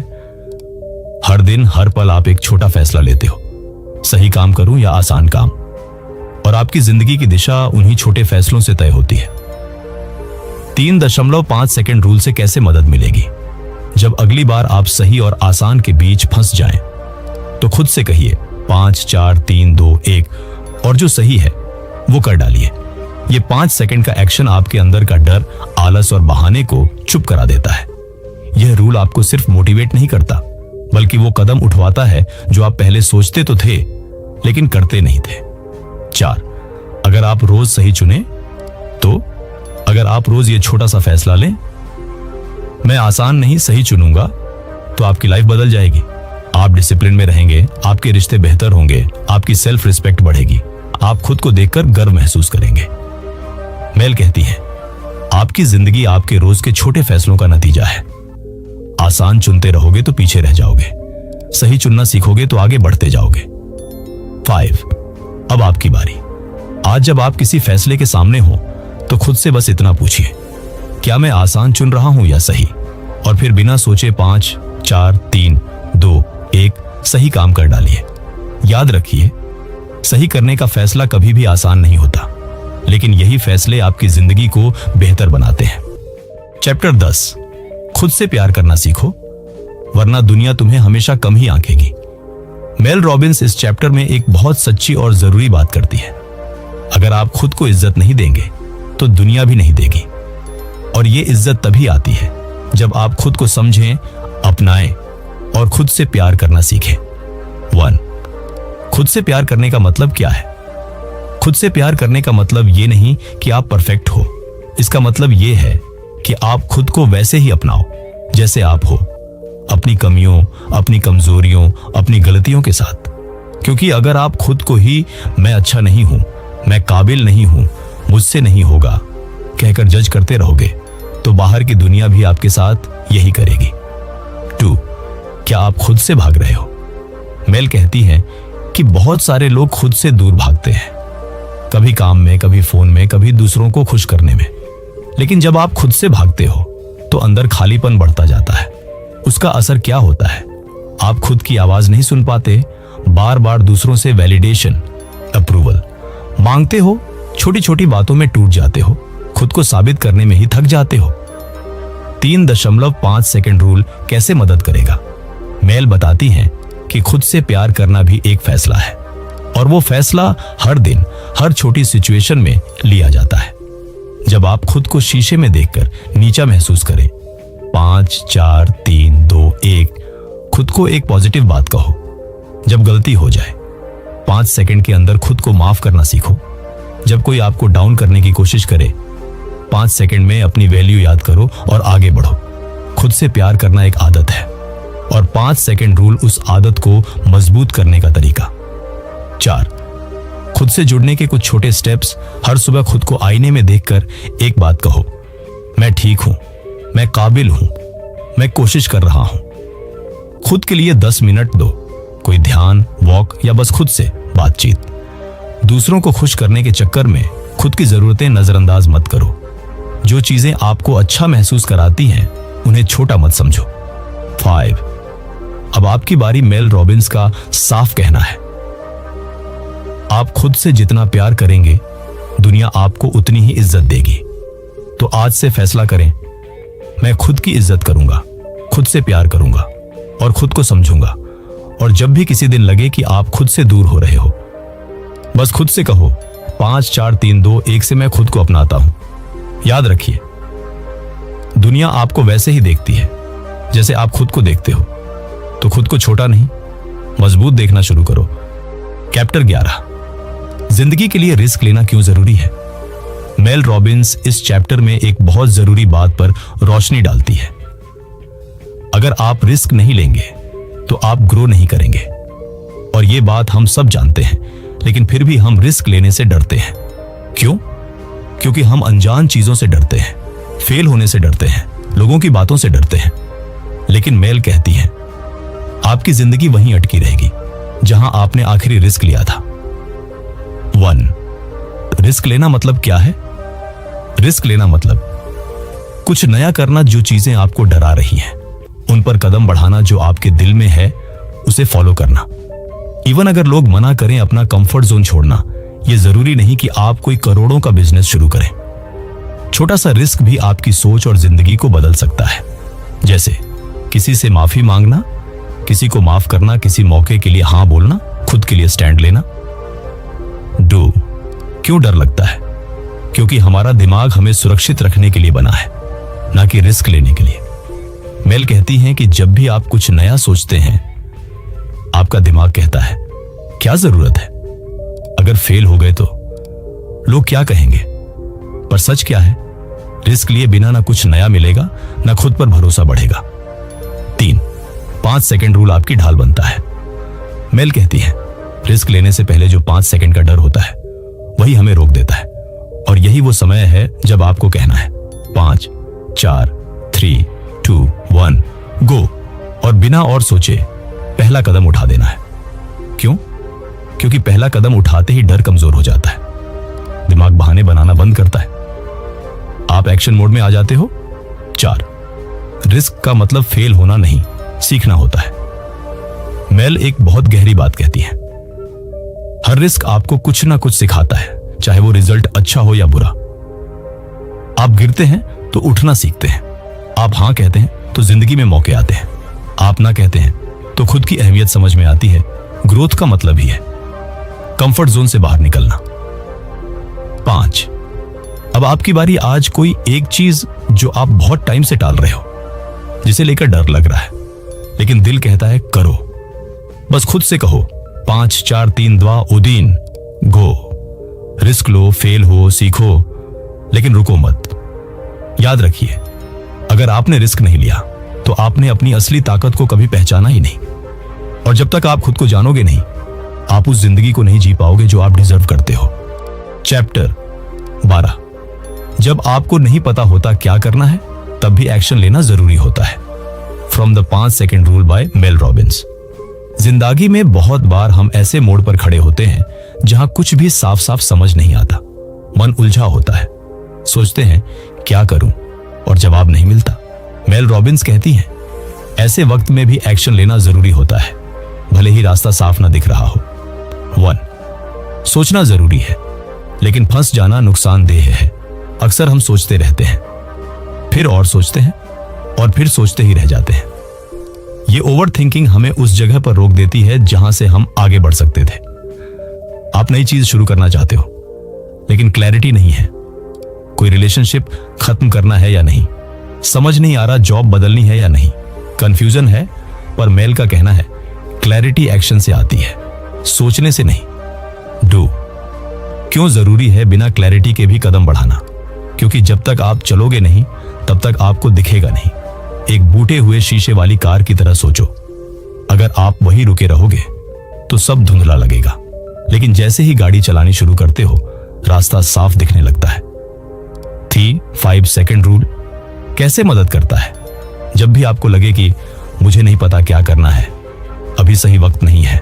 हर दिन हर पल आप एक छोटा फैसला लेते हो, सही काम करूं या आसान काम, और आपकी जिंदगी की दिशा उन्हीं छोटे फैसलों से तय होती है। 3.5 सेकंड रूल से कैसे मदद मिलेगी? जब अगली बार आप सही और आसान के बीच फंस जाएं, तो खुद से कहिए 5 4 3 2 1 और जो सही है वो कर डालिए। ये 5 सेकंड का एक्शन आपके अंदर का डर, आलस और बहाने को चुप करा देता है। यह रूल आपको सिर्फ मोटिवेट नहीं करता, बल्कि वो कदम उठवाता है जो आप पहले सोचते तो थे लेकिन करते नहीं थे। 4, अगर आप रोज सही चुने तो अगर आप रोज ये छोटा सा फैसला लें, मैं आसान नहीं सही चुनूंगा, तो आपकी लाइफ बदल जाएगी। आप डिसिप्लिन में रहेंगे, आपके रिश्ते बेहतर होंगे, आपकी सेल्फ रिस्पेक्ट बढ़ेगी, आप खुद को देखकर गर्व महसूस करेंगे। मेल कहती है आपकी जिंदगी आपके रोज के छोटे फैसलों का नतीजा है। आसान चुनते रहोगे तो पीछे रह जाओगे, सही चुनना सीखोगे तो आगे बढ़ते जाओगे। 5, अब आपकी बारी। आज जब आप किसी फैसले के सामने हो तो खुद से बस इतना पूछिए, क्या मैं आसान चुन रहा हूं या सही? और फिर बिना सोचे 5 4 3 2 1 सही काम कर डालिए। याद रखिए, सही करने का फैसला कभी भी आसान नहीं होता, लेकिन यही फैसले आपकी जिंदगी को बेहतर बनाते हैं। चैप्टर 10, खुद से प्यार करना सीखो, वरना दुनिया तुम्हें हमेशा कम ही आंकेगी। मेल रॉबिन्स इस चैप्टर में एक बहुत सच्ची और जरूरी बात करती है। अगर आप खुद को इज्जत नहीं देंगे तो दुनिया भी नहीं देगी, और ये इज्जत तभी आती है जब आप खुद को समझें, अपनाएं और खुद से प्यार करना सीखें। 1, खुद से प्यार करने का मतलब क्या है? खुद से प्यार करने का मतलब ये नहीं कि आप परफेक्ट हो। इसका मतलब ये है कि आप खुद को वैसे ही अपनाओ जैसे आप हो, अपनी कमियों, अपनी कमजोरियों, अपनी गलतियों के साथ। क्योंकि अगर आप खुद को ही मैं अच्छा नहीं हूं, मैं काबिल नहीं हूं, मुझसे नहीं होगा कहकर जज करते रहोगे, तो बाहर की दुनिया भी आपके साथ यही करेगी। 2, क्या आप खुद से भाग रहे हो? मेल कहती है कि बहुत सारे लोग खुद से दूर भागते हैं, कभी काम में, कभी फोन में, कभी दूसरों को खुश करने में। लेकिन जब आप खुद से भागते हो तो अंदर खालीपन बढ़ता जाता है। उसका असर क्या होता है? आप खुद की आवाज नहीं सुन पाते, बार बार दूसरों से वैलिडेशन, अप्रूवल मांगते हो, छोटी छोटी बातों में टूट जाते हो, खुद को साबित करने में ही थक जाते हो। 3.5 सेकंड रूल कैसे मदद करेगा? मेल बताती हैं कि खुद से प्यार करना भी एक फैसला है, और वो फैसला हर दिन, हर छोटी सिचुएशन में लिया जाता है। जब आप खुद को शीशे में देखकर नीचा महसूस करें, 5 4 3 2 1 खुद को एक पॉजिटिव बात कहो। जब गलती हो जाए, 5 सेकंड के अंदर खुद को माफ करना सीखो। जब कोई आपको डाउन करने की कोशिश करे, 5 सेकंड में अपनी वैल्यू याद करो और आगे बढ़ो। खुद से प्यार करना एक आदत है, और 5 सेकंड रूल उस आदत को मजबूत करने का तरीका। 4, खुद से जुड़ने के कुछ छोटे स्टेप्स। हर सुबह खुद को आईने में देखकर एक बात कहो, मैं ठीक हूं, मैं काबिल हूं, मैं कोशिश कर रहा हूं। खुद के लिए 10 मिनट दो, कोई ध्यान, वॉक या बस खुद से बातचीत। दूसरों को खुश करने के चक्कर में खुद की जरूरतें नजरअंदाज मत करो। जो चीजें आपको अच्छा महसूस कराती हैं, उन्हें छोटा मत समझो। 5, अब आपकी बारी। मेल रॉबिन्स का साफ कहना है, आप खुद से जितना प्यार करेंगे, दुनिया आपको उतनी ही इज्जत देगी। तो आज से फैसला करें, मैं खुद की इज्जत करूंगा, खुद से प्यार करूंगा और खुद को समझूंगा। और जब भी किसी दिन लगे कि आप खुद से दूर हो रहे हो, बस खुद से कहो 5 4 3 2 1 से मैं खुद को अपनाता हूं। याद रखिए, दुनिया आपको वैसे ही देखती है जैसे आप खुद को देखते हो। तो खुद को छोटा नहीं, मजबूत देखना शुरू करो। चैप्टर 11, जिंदगी के लिए रिस्क लेना क्यों जरूरी है। मेल रॉबिन्स इस चैप्टर में एक बहुत जरूरी बात पर रोशनी डालती है। अगर आप रिस्क नहीं लेंगे तो आप ग्रो नहीं करेंगे। और ये बात हम सब जानते हैं, लेकिन फिर भी हम रिस्क लेने से डरते हैं। क्यों? क्योंकि हम अनजान चीजों से डरते हैं, फेल होने से डरते हैं, लोगों की बातों से डरते हैं। लेकिन मेल कहती है, आपकी जिंदगी वहीं अटकी रहेगी जहां आपने आखिरी रिस्क लिया था। 1, रिस्क लेना मतलब क्या है? रिस्क लेना मतलब कुछ नया करना, जो चीजें आपको डरा रही हैं उन पर कदम बढ़ाना, जो आपके दिल में है उसे फॉलो करना। इवन अगर लोग मना करें, अपना कंफर्ट जोन छोड़ना। यह जरूरी नहीं कि आप कोई करोड़ों का बिजनेस शुरू करें। छोटा सा रिस्क भी आपकी सोच और जिंदगी को बदल सकता है। जैसे किसी से माफी मांगना, किसी को माफ करना, किसी मौके के लिए हां बोलना, खुद के लिए स्टैंड लेना। डू, क्यों डर लगता है? क्योंकि हमारा दिमाग हमें सुरक्षित रखने के लिए बना है, ना कि रिस्क लेने के लिए। मेल कहती हैं कि जब भी आप कुछ नया सोचते हैं, आपका दिमाग कहता है क्या जरूरत है, अगर फेल हो गए तो लोग क्या कहेंगे। पर सच क्या है? रिस्क लिए बिना ना कुछ नया मिलेगा, ना खुद पर भरोसा बढ़ेगा। 3, 5 सेकंड रूल आपकी ढाल बनता है। मेल कहती है, रिस्क लेने से पहले जो 5 सेकंड का डर होता है वही हमें रोक देता है। और यही वो समय है जब आपको कहना है 5 4 3 2 1 गो, और बिना और सोचे पहला कदम उठा देना है। क्यों? क्योंकि पहला कदम उठाते ही डर कमजोर हो जाता है, दिमाग बहाने बनाना बंद करता है, आप एक्शन मोड में आ जाते हो। 4, रिस्क का मतलब फेल होना नहीं, सीखना होता है। मेल एक बहुत गहरी बात कहती है, हर रिस्क आपको कुछ ना कुछ सिखाता है, चाहे वो रिजल्ट अच्छा हो या बुरा। आप गिरते हैं तो उठना सीखते हैं, आप हां कहते हैं तो जिंदगी में मौके आते हैं, आप ना कहते हैं तो खुद की अहमियत समझ में आती है। ग्रोथ का मतलब ही है कंफर्ट जोन से बाहर निकलना। 5, अब आपकी बारी। आज कोई एक चीज जो आप बहुत टाइम से टाल रहे हो, जिसे लेकर डर लग रहा है, लेकिन दिल कहता है करो। बस खुद से कहो 5 4 3 2 उदीन गो। रिस्क लो, फेल हो, सीखो, लेकिन रुको मत। याद रखिए, अगर आपने रिस्क नहीं लिया तो आपने अपनी असली ताकत को कभी पहचाना ही नहीं। और जब तक आप खुद को जानोगे नहीं, आप उस जिंदगी को नहीं जी पाओगे जो आप डिजर्व करते हो। चैप्टर 12, जब आपको नहीं पता होता क्या करना है, तब भी एक्शन लेना जरूरी होता है। From the 5 second rule by Mel Robbins. जिंदगी में बहुत बार हम ऐसे मोड़ पर खड़े होते हैं जहां कुछ भी साफ साफ समझ नहीं आता, मन उलझा होता है, सोचते हैं क्या करूं, और जवाब नहीं मिलता। मेल रॉबिन्स कहती हैं, ऐसे वक्त में भी एक्शन लेना जरूरी होता है, भले ही रास्ता साफ ना दिख रहा हो। 1, सोचना जरूरी है, लेकिन फंस जाना नुकसानदेह है। अक्सर हम सोचते रहते हैं, फिर और सोचते हैं, और फिर सोचते ही रह जाते हैं। ये ओवर थिंकिंग हमें उस जगह पर रोक देती है जहां से हम आगे बढ़ सकते थे। आप नई चीज शुरू करना चाहते हो, लेकिन क्लैरिटी नहीं है। कोई रिलेशनशिप खत्म करना है या नहीं, समझ नहीं आ रहा जॉब बदलनी है या नहीं, कंफ्यूजन है। पर मेल का कहना है, क्लैरिटी एक्शन से आती है, सोचने से नहीं। डू, क्यों जरूरी है बिना क्लैरिटी के भी कदम बढ़ाना? क्योंकि जब तक आप चलोगे नहीं, तब तक आपको दिखेगा नहीं। एक बूटे हुए शीशे वाली कार की तरह सोचो, अगर आप वहीं रुके रहोगे तो सब धुंधला लगेगा, लेकिन जैसे ही गाड़ी चलानी शुरू करते हो, रास्ता साफ दिखने लगता है। 3, 5 सेकंड रूल कैसे मदद करता है? जब भी आपको लगे कि मुझे नहीं पता क्या करना है, अभी सही वक्त नहीं है,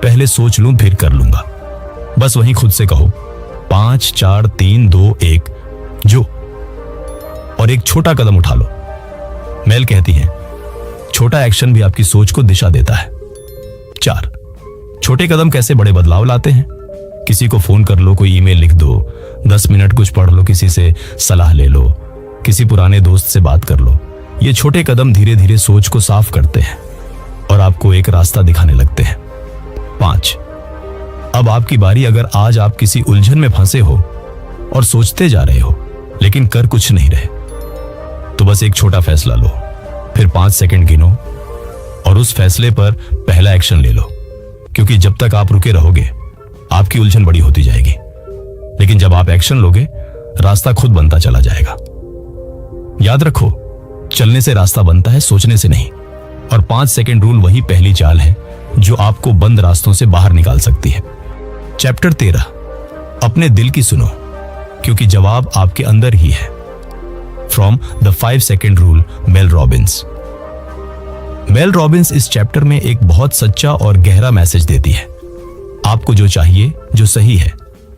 पहले सोच लूं फिर कर लूंगा, बस वहीं खुद से कहो 5 4 3 2 1 जो, और एक छोटा कदम उठा लो। मेल कहती है, छोटा एक्शन भी आपकी सोच को दिशा देता है। 4, छोटे कदम कैसे बड़े बदलाव लाते हैं? किसी को फोन कर लो, कोई ईमेल लिख दो, 10 मिनट कुछ पढ़ लो, किसी से सलाह ले लो, किसी पुराने दोस्त से बात कर लो। ये छोटे कदम धीरे धीरे सोच को साफ करते हैं और आपको एक रास्ता दिखाने लगते हैं। 5, अब आपकी बारी। अगर आज आप किसी उलझन में फंसे हो और सोचते जा रहे हो लेकिन कर कुछ नहीं रहे, तो बस एक छोटा फैसला लो, फिर 5 सेकंड गिनो और उस फैसले पर पहला एक्शन ले लो। क्योंकि जब तक आप रुके रहोगे आपकी उलझन बड़ी होती जाएगी, लेकिन जब आप एक्शन लोगे रास्ता खुद बनता चला जाएगा। याद रखो, चलने से रास्ता बनता है, सोचने से नहीं। और 5 सेकंड रूल वही पहली चाल है जो आपको बंद रास्तों से बाहर निकाल सकती है। चैप्टर 13, अपने दिल की सुनो, क्योंकि जवाब आपके अंदर ही है। From the 5 second rule, Mel Robbins. Mel Robbins इस चैप्टर में एक बहुत सच्चा और गहरा मैसेज देती है। आपको जो चाहिए, जो सही है,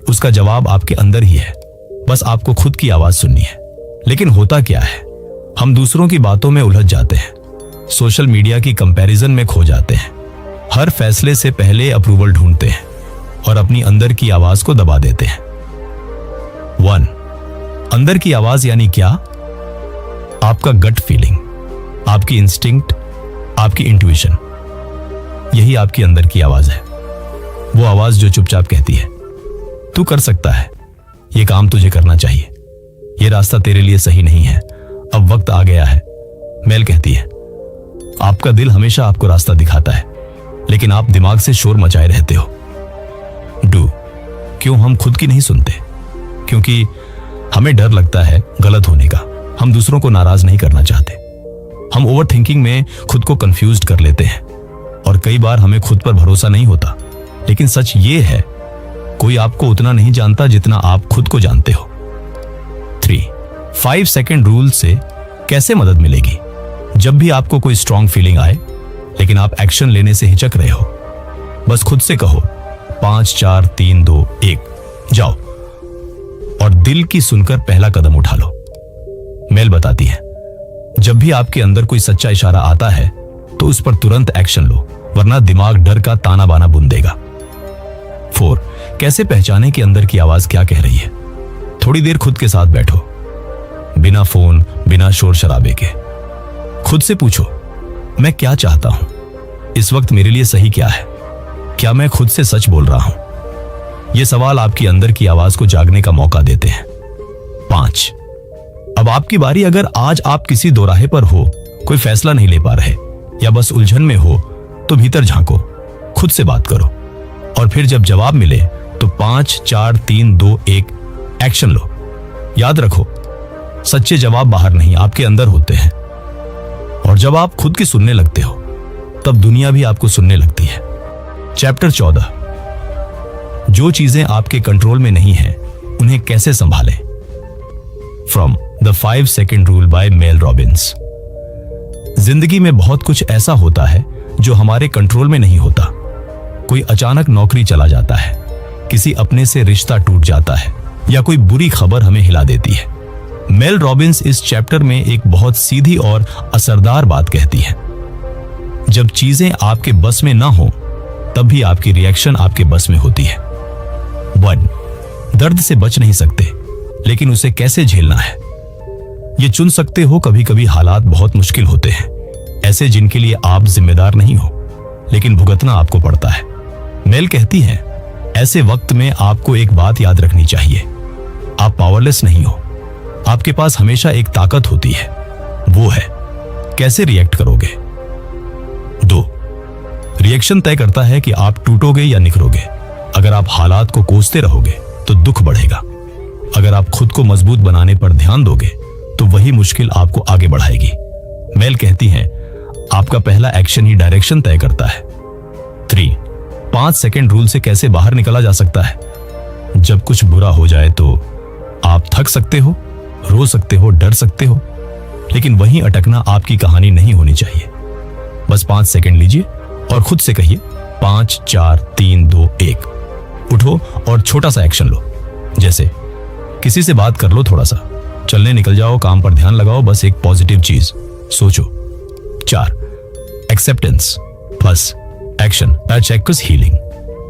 उसका जवाब आपके अंदर ही है। बस आपको खुद की आवाज सुननी है। लेकिन होता क्या है, हम दूसरों की बातों में उलझ जाते हैं, सोशल मीडिया की कंपैरिजन में खो जाते हैं, हर फैसले से पहले अप्रूवल ढूंढते हैं और अपनी अंदर की आवाज को दबा देते हैं। 1, अंदर की आवाज यानी क्या? आपका गट फीलिंग, आपकी इंस्टिंक्ट, आपकी इंट्यूशन। यही आपकी अंदर की आवाज है। वो आवाज जो चुपचाप कहती है, तू कर सकता है, ये काम तुझे करना चाहिए, ये रास्ता तेरे लिए सही नहीं है, अब वक्त आ गया है। मेल कहती है, आपका दिल हमेशा आपको रास्ता दिखाता है, लेकिन आप दिमाग से शोर मचाए रहते हो। डू, क्यों हम खुद की नहीं सुनते? क्योंकि हमें डर लगता है गलत होने का। हम दूसरों को नाराज नहीं करना चाहते। हम ओवर थिंकिंग में खुद को कंफ्यूज कर लेते हैं और कई बार हमें खुद पर भरोसा नहीं होता। लेकिन सच ये है, कोई आपको उतना नहीं जानता जितना आप खुद को जानते हो। 3, 5 सेकंड रूल से कैसे मदद मिलेगी? जब भी आपको कोई स्ट्रॉन्ग फीलिंग आए लेकिन आप एक्शन लेने से हिचक रहे हो, बस खुद से कहो 5, 4, 3, 2, 1, जाओ और दिल की सुनकर पहला कदम उठा लो। मेल बताती है, जब भी आपके अंदर कोई सच्चा इशारा आता है तो उस पर तुरंत एक्शन लो, वरना दिमाग डर का ताना बाना बुन देगा। 4, कैसे पहचाने कि अंदर की आवाज क्या कह रही है? थोड़ी देर खुद के साथ बैठो, बिना फोन, बिना शोर शराबे के। खुद से पूछो, मैं क्या चाहता हूं? इस वक्त मेरे लिए सही क्या है? क्या मैं खुद से सच बोल रहा हूं? ये सवाल आपकी अंदर की आवाज को जागने का मौका देते हैं। 5, अब आपकी बारी। अगर आज आप किसी दोराहे पर हो, कोई फैसला नहीं ले पा रहे या बस उलझन में हो, तो भीतर झांको, खुद से बात करो और फिर जब जवाब मिले तो 5, 4, 3, 2, 1 एक्शन लो। याद रखो, सच्चे जवाब बाहर नहीं, आपके अंदर होते हैं। और जब आप खुद की सुनने लगते हो तब दुनिया भी आपको सुनने लगती है। चैप्टर 14, जो चीजें आपके कंट्रोल में नहीं है उन्हें कैसे संभालें? From the 5 second rule by Mel Robbins. जिंदगी में बहुत कुछ ऐसा होता है जो हमारे कंट्रोल में नहीं होता। कोई अचानक नौकरी चला जाता है, किसी अपने से रिश्ता टूट जाता है या कोई बुरी खबर हमें हिला देती है। मेल रॉबिन्स इस चैप्टर में एक बहुत सीधी और असरदार बात कहती है, जब चीजें आपके बस में ना हो तब भी आपकी रिएक्शन आपके बस में होती है। 1, दर्द से बच नहीं सकते, लेकिन उसे कैसे झेलना है ये चुन सकते हो। कभी कभी हालात बहुत मुश्किल होते हैं, ऐसे जिनके लिए आप जिम्मेदार नहीं हो, लेकिन भुगतना आपको पड़ता है। मेल कहती है, ऐसे वक्त में आपको एक बात याद रखनी चाहिए, आप पावरलेस नहीं हो, आपके पास हमेशा एक ताकत होती है, वो है कैसे रिएक्ट करोगे। 2, रिएक्शन तय करता है कि आप टूटोगे या निखरोगे। अगर आप हालात को कोसते रहोगे तो दुख बढ़ेगा। अगर आप खुद को मजबूत बनाने पर ध्यान दोगे तो वही मुश्किल आपको आगे बढ़ाएगी। मेल कहती है, आपका पहला एक्शन ही डायरेक्शन तय करता है। 3, 5 सेकंड रूल से कैसे बाहर निकला जा सकता है? जब कुछ बुरा हो जाए तो आप थक सकते हो, रो सकते हो, डर सकते हो, लेकिन वहीं अटकना आपकी कहानी नहीं होनी चाहिए। बस 5 सेकंड लीजिए और खुद से कहिए 5, 4, 3, 2, 1। उठो और छोटा सा एक्शन लो, जैसे किसी से बात कर लो, थोड़ा सा चलने निकल जाओ, काम पर ध्यान लगाओ, बस एक पॉजिटिव चीज सोचो। 4, acceptance plus action checks healing.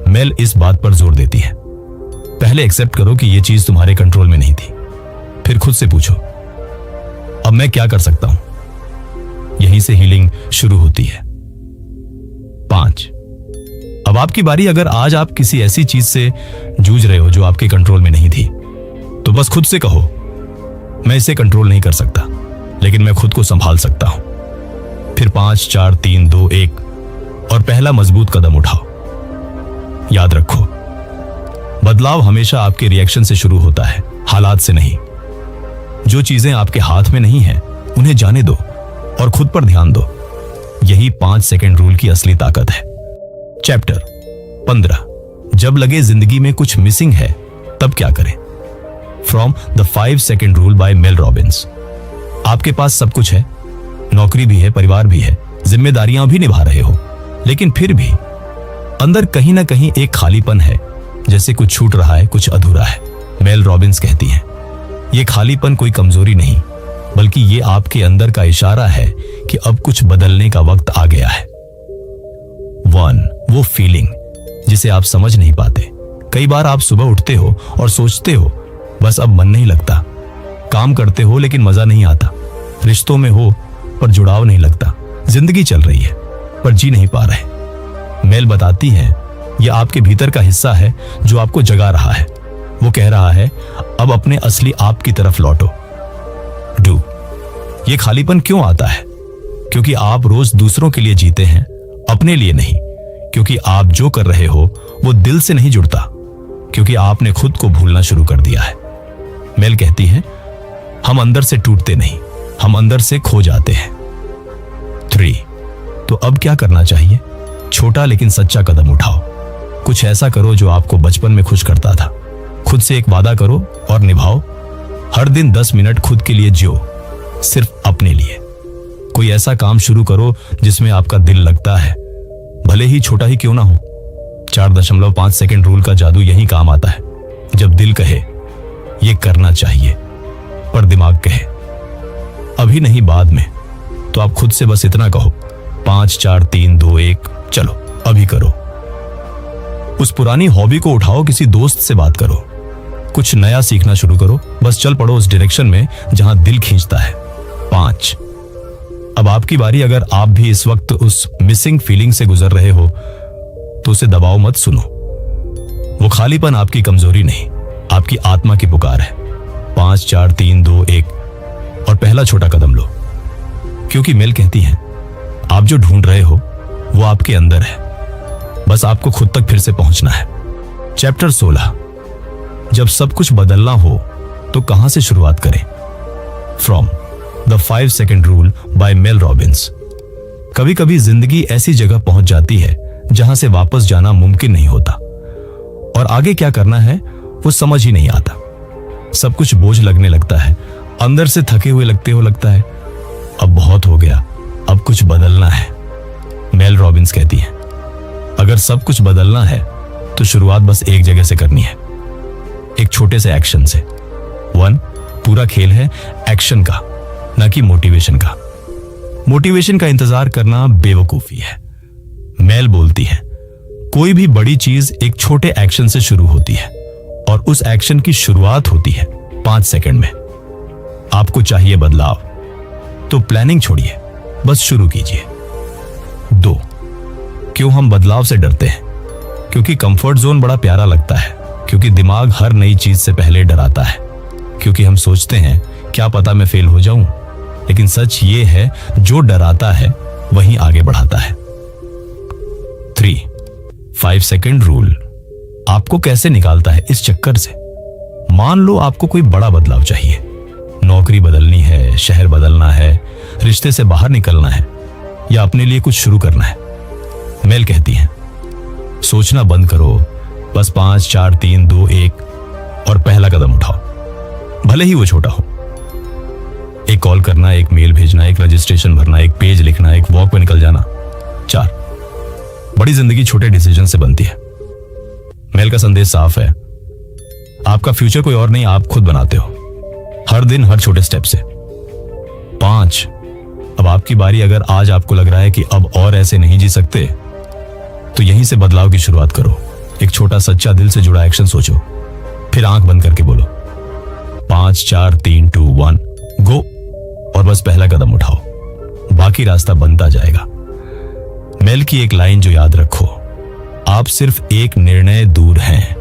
Mel इस बात पर जोर देती है, पहले एक्सेप्ट करो कि यह चीज तुम्हारे कंट्रोल में नहीं थी, फिर खुद से पूछो, अब मैं क्या कर सकता हूं? यहीं से हीलिंग शुरू होती है। 5, अब आपकी बारी। अगर आज आप किसी ऐसी चीज से जूझ रहे हो जो आपके कंट्रोल में नहीं थी, तो बस खुद से कहो, मैं इसे कंट्रोल नहीं कर सकता, लेकिन मैं खुद को संभाल सकता हूं। फिर 5 4 3 2 1 और पहला मजबूत कदम उठाओ। याद रखो, बदलाव हमेशा आपके रिएक्शन से शुरू होता है, हालात से नहीं। जो चीजें आपके हाथ में नहीं है उन्हें जाने दो और खुद पर ध्यान दो। यही 5 सेकंड रूल की असली ताकत है। चैप्टर 15, जब लगे जिंदगी में कुछ मिसिंग है तब क्या करें? From the 5 second rule by Mel Robins. आपके पास सब कुछ है, नौकरी भी है, परिवार भी है, जिम्मेदारियां भी निभा रहे हो, लेकिन फिर भी अंदर कहीं ना कहीं एक खालीपन है, जैसे कुछ छूट रहा है, कुछ अधूरा है। मेल रॉबिन्स कहती हैं, यह खालीपन कोई कमजोरी नहीं, बल्कि ये आपके अंदर का इशारा है कि अब कुछ बदलने का वक्त आ गया है। 1, वो फीलिंग जिसे आप समझ नहीं पाते। कई बार आप सुबह उठते हो और सोचते हो बस अब मन नहीं लगता, काम करते हो लेकिन मजा नहीं आता, रिश्तों में हो पर जुड़ाव नहीं लगता, जिंदगी चल रही है पर जी नहीं पा रहे। मेल बताती है यह आपके भीतर का हिस्सा है जो आपको जगा रहा है। वो कह रहा है अब अपने असली आप की तरफ लौटो। डू। ये खालीपन क्यों आता है? क्योंकि आप रोज दूसरों के लिए जीते हैं, अपने लिए नहीं। क्योंकि आप जो कर रहे हो वो दिल से नहीं जुड़ता, क्योंकि आपने खुद को भूलना शुरू कर दिया है। मेल कहती है हम अंदर से टूटते नहीं, हम अंदर से खो जाते हैं। 3, तो अब क्या करना चाहिए? छोटा लेकिन सच्चा कदम उठाओ। कुछ ऐसा करो जो आपको बचपन में खुश करता था। खुद से एक वादा करो और निभाओ। हर दिन 10 मिनट खुद के लिए जियो, सिर्फ अपने लिए। कोई ऐसा काम शुरू करो जिसमें आपका दिल लगता है, भले ही छोटा ही क्यों ना हो। 4.5 सेकंड रूल का जादू यही काम आता है। जब दिल कहे ये करना चाहिए, पर दिमाग कहे अभी नहीं बाद में, तो आप खुद से बस इतना कहो 5 4 3 2 1 चलो अभी करो। उस पुरानी हॉबी को उठाओ, किसी दोस्त से बात करो, कुछ नया सीखना शुरू करो, बस चल पड़ो उस डायरेक्शन में जहां दिल खींचता है। 5, अब आपकी बारी। अगर आप भी इस वक्त उस मिसिंग फीलिंग से गुजर रहे हो तो उसे दबाओ मत, सुनो। वो खालीपन आपकी कमजोरी नहीं, आपकी आत्मा की पुकार है। 5 4 3 2 1 और पहला छोटा कदम लो। क्योंकि मेल कहती है आप जो ढूंढ रहे हो वो आपके अंदर है, बस आपको खुद तक फिर से पहुंचना है। चैप्टर 16, जब सब कुछ बदलना हो तो कहां से शुरुआत करें? From the 5 second rule by Mel Robins. कभी कभी जिंदगी ऐसी जगह पहुंच जाती है जहां से वापस जाना मुमकिन नहीं होता, और आगे क्या करना है वो समझ ही नहीं आता। सब कुछ बोझ लगने लगता है, अंदर से थके हुए लगता है अब बहुत हो गया, अब कुछ बदलना है। मेल रॉबिन्स कहती है अगर सब कुछ बदलना है तो शुरुआत बस एक जगह से करनी है, एक छोटे से एक्शन से। 1, पूरा खेल है एक्शन का, ना कि मोटिवेशन का। मोटिवेशन का इंतजार करना बेवकूफी है। मेल बोलती है कोई भी बड़ी चीज एक छोटे एक्शन से शुरू होती है, और उस एक्शन की शुरुआत होती है 5 सेकंड में। आपको चाहिए बदलाव, तो प्लानिंग छोड़िए, बस शुरू कीजिए। 2, क्यों हम बदलाव से डरते हैं? क्योंकि कंफर्ट जोन बड़ा प्यारा लगता है, क्योंकि दिमाग हर नई चीज से पहले डराता है, क्योंकि हम सोचते हैं क्या पता मैं फेल हो जाऊं। लेकिन सच ये है जो डराता है वही आगे बढ़ाता है। 3, 5 सेकंड रूल आपको कैसे निकालता है इस चक्कर से? मान लो आपको कोई बड़ा बदलाव चाहिए, नौकरी बदलनी है, शहर बदलना है, रिश्ते से बाहर निकलना है, या अपने लिए कुछ शुरू करना है। मेल कहती है सोचना बंद करो, बस 5 4 3 2 1 और पहला कदम उठाओ, भले ही वो छोटा हो। एक कॉल करना, एक मेल भेजना, एक रजिस्ट्रेशन भरना, एक पेज लिखना, एक वॉक पे निकल जाना। 4, बड़ी जिंदगी छोटे डिसीजन से बनती है। मेल का संदेश साफ है, आपका फ्यूचर कोई और नहीं, आप खुद बनाते हो, हर दिन हर छोटे स्टेप से। 5, अब आपकी बारी। अगर आज आपको लग रहा है कि अब और ऐसे नहीं जी सकते, तो यहीं से बदलाव की शुरुआत करो। एक छोटा सच्चा दिल से जुड़ा एक्शन सोचो, फिर आंख बंद करके बोलो 5 4 3 2 1 गो, और बस पहला कदम उठाओ, बाकी रास्ता बनता जाएगा। मेल की एक लाइन जो याद रखो, आप सिर्फ एक निर्णय दूर हैं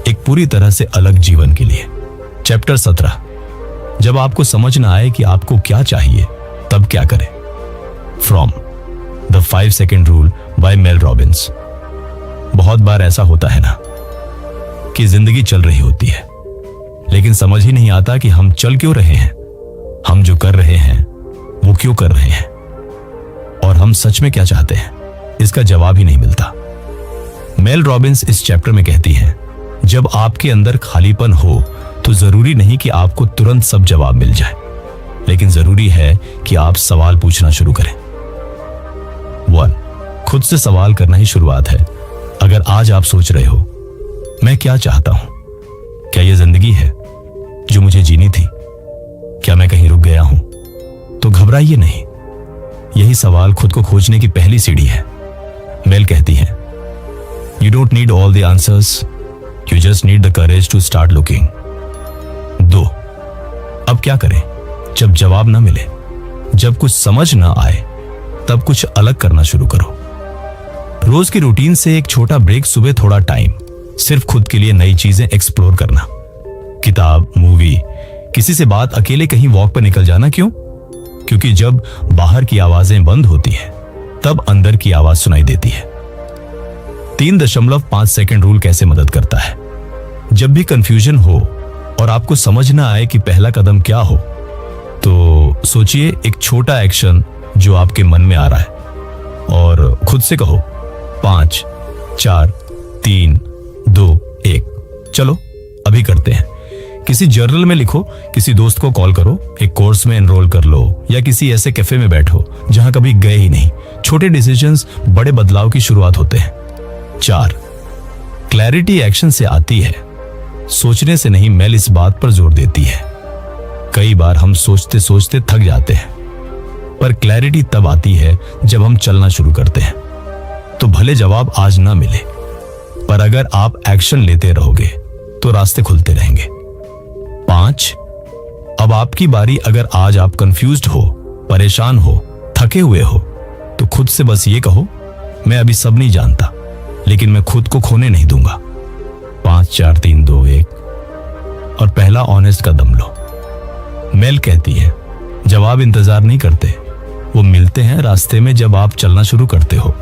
एक पूरी तरह से अलग जीवन के लिए। चैप्टर 17, जब आपको समझ ना आए कि आपको क्या चाहिए तब क्या करें। From the 5 second rule by Mel Robins. बहुत बार ऐसा होता है ना कि जिंदगी चल रही होती है लेकिन समझ ही नहीं आता कि हम चल क्यों रहे हैं, हम जो कर रहे हैं वो क्यों कर रहे हैं, और हम सच में क्या चाहते हैं इसका जवाब ही नहीं मिलता। मेल रॉबिन्स इस चैप्टर में कहती है, जब आपके अंदर खालीपन हो तो जरूरी नहीं कि आपको तुरंत सब जवाब मिल जाए, लेकिन जरूरी है कि आप सवाल पूछना शुरू करें। 1, खुद से सवाल करना ही शुरुआत है। अगर आज आप सोच रहे हो मैं क्या चाहता हूं, क्या यह जिंदगी है जो मुझे जीनी थी, क्या मैं कहीं रुक गया हूं, तो घबराइए नहीं। यही सवाल खुद को खोजने की पहली सीढ़ी है। मेल कहती है, you don't need all the answers, you just need the courage to start looking. 2, अब क्या करें जब जवाब ना मिले, जब कुछ समझ ना आए तब कुछ अलग करना शुरू करो। रोज की रूटीन से एक छोटा ब्रेक, सुबह थोड़ा टाइम सिर्फ खुद के लिए, नई चीजें एक्सप्लोर करना, किताब, मूवी, किसी से बात, अकेले कहीं वॉक पर निकल जाना। क्यों? क्योंकि जब बाहर की आवाजें बंद होती है तब अंदर की आवाज सुनाई देती है। 3.5 सेकंड रूल कैसे मदद करता है। जब भी कंफ्यूजन हो और आपको समझ ना आए कि पहला कदम क्या हो, तो सोचिए एक छोटा एक्शन जो आपके मन में आ रहा है और खुद से कहो 5, 4, 3, 2, 1, चलो अभी करते हैं। किसी जर्नल में लिखो, किसी दोस्त को कॉल करो, एक कोर्स में एनरोल कर लो या किसी ऐसे कैफे में बैठो जहां कभी गए ही नहीं। छोटे डिसीजंस बड़े बदलाव की शुरुआत होते हैं। 4, क्लैरिटी एक्शन से आती है, सोचने से नहीं। मेल इस बात पर जोर देती है, कई बार हम सोचते सोचते थक जाते हैं, पर क्लैरिटी तब आती है जब हम चलना शुरू करते हैं। तो भले जवाब आज ना मिले, पर अगर आप एक्शन लेते रहोगे तो रास्ते खुलते रहेंगे। 5, अब आपकी बारी। अगर आज आप कंफ्यूज्ड हो, परेशान हो, थके हुए हो, तो खुद से बस ये कहो, मैं अभी सब नहीं जानता लेकिन मैं खुद को खोने नहीं दूंगा। 5, 4, 3, 2, 1 और पहला ऑनेस्ट कदम लो। मेल कहती है, जवाब इंतजार नहीं करते, वो मिलते हैं रास्ते में जब आप चलना शुरू करते हो।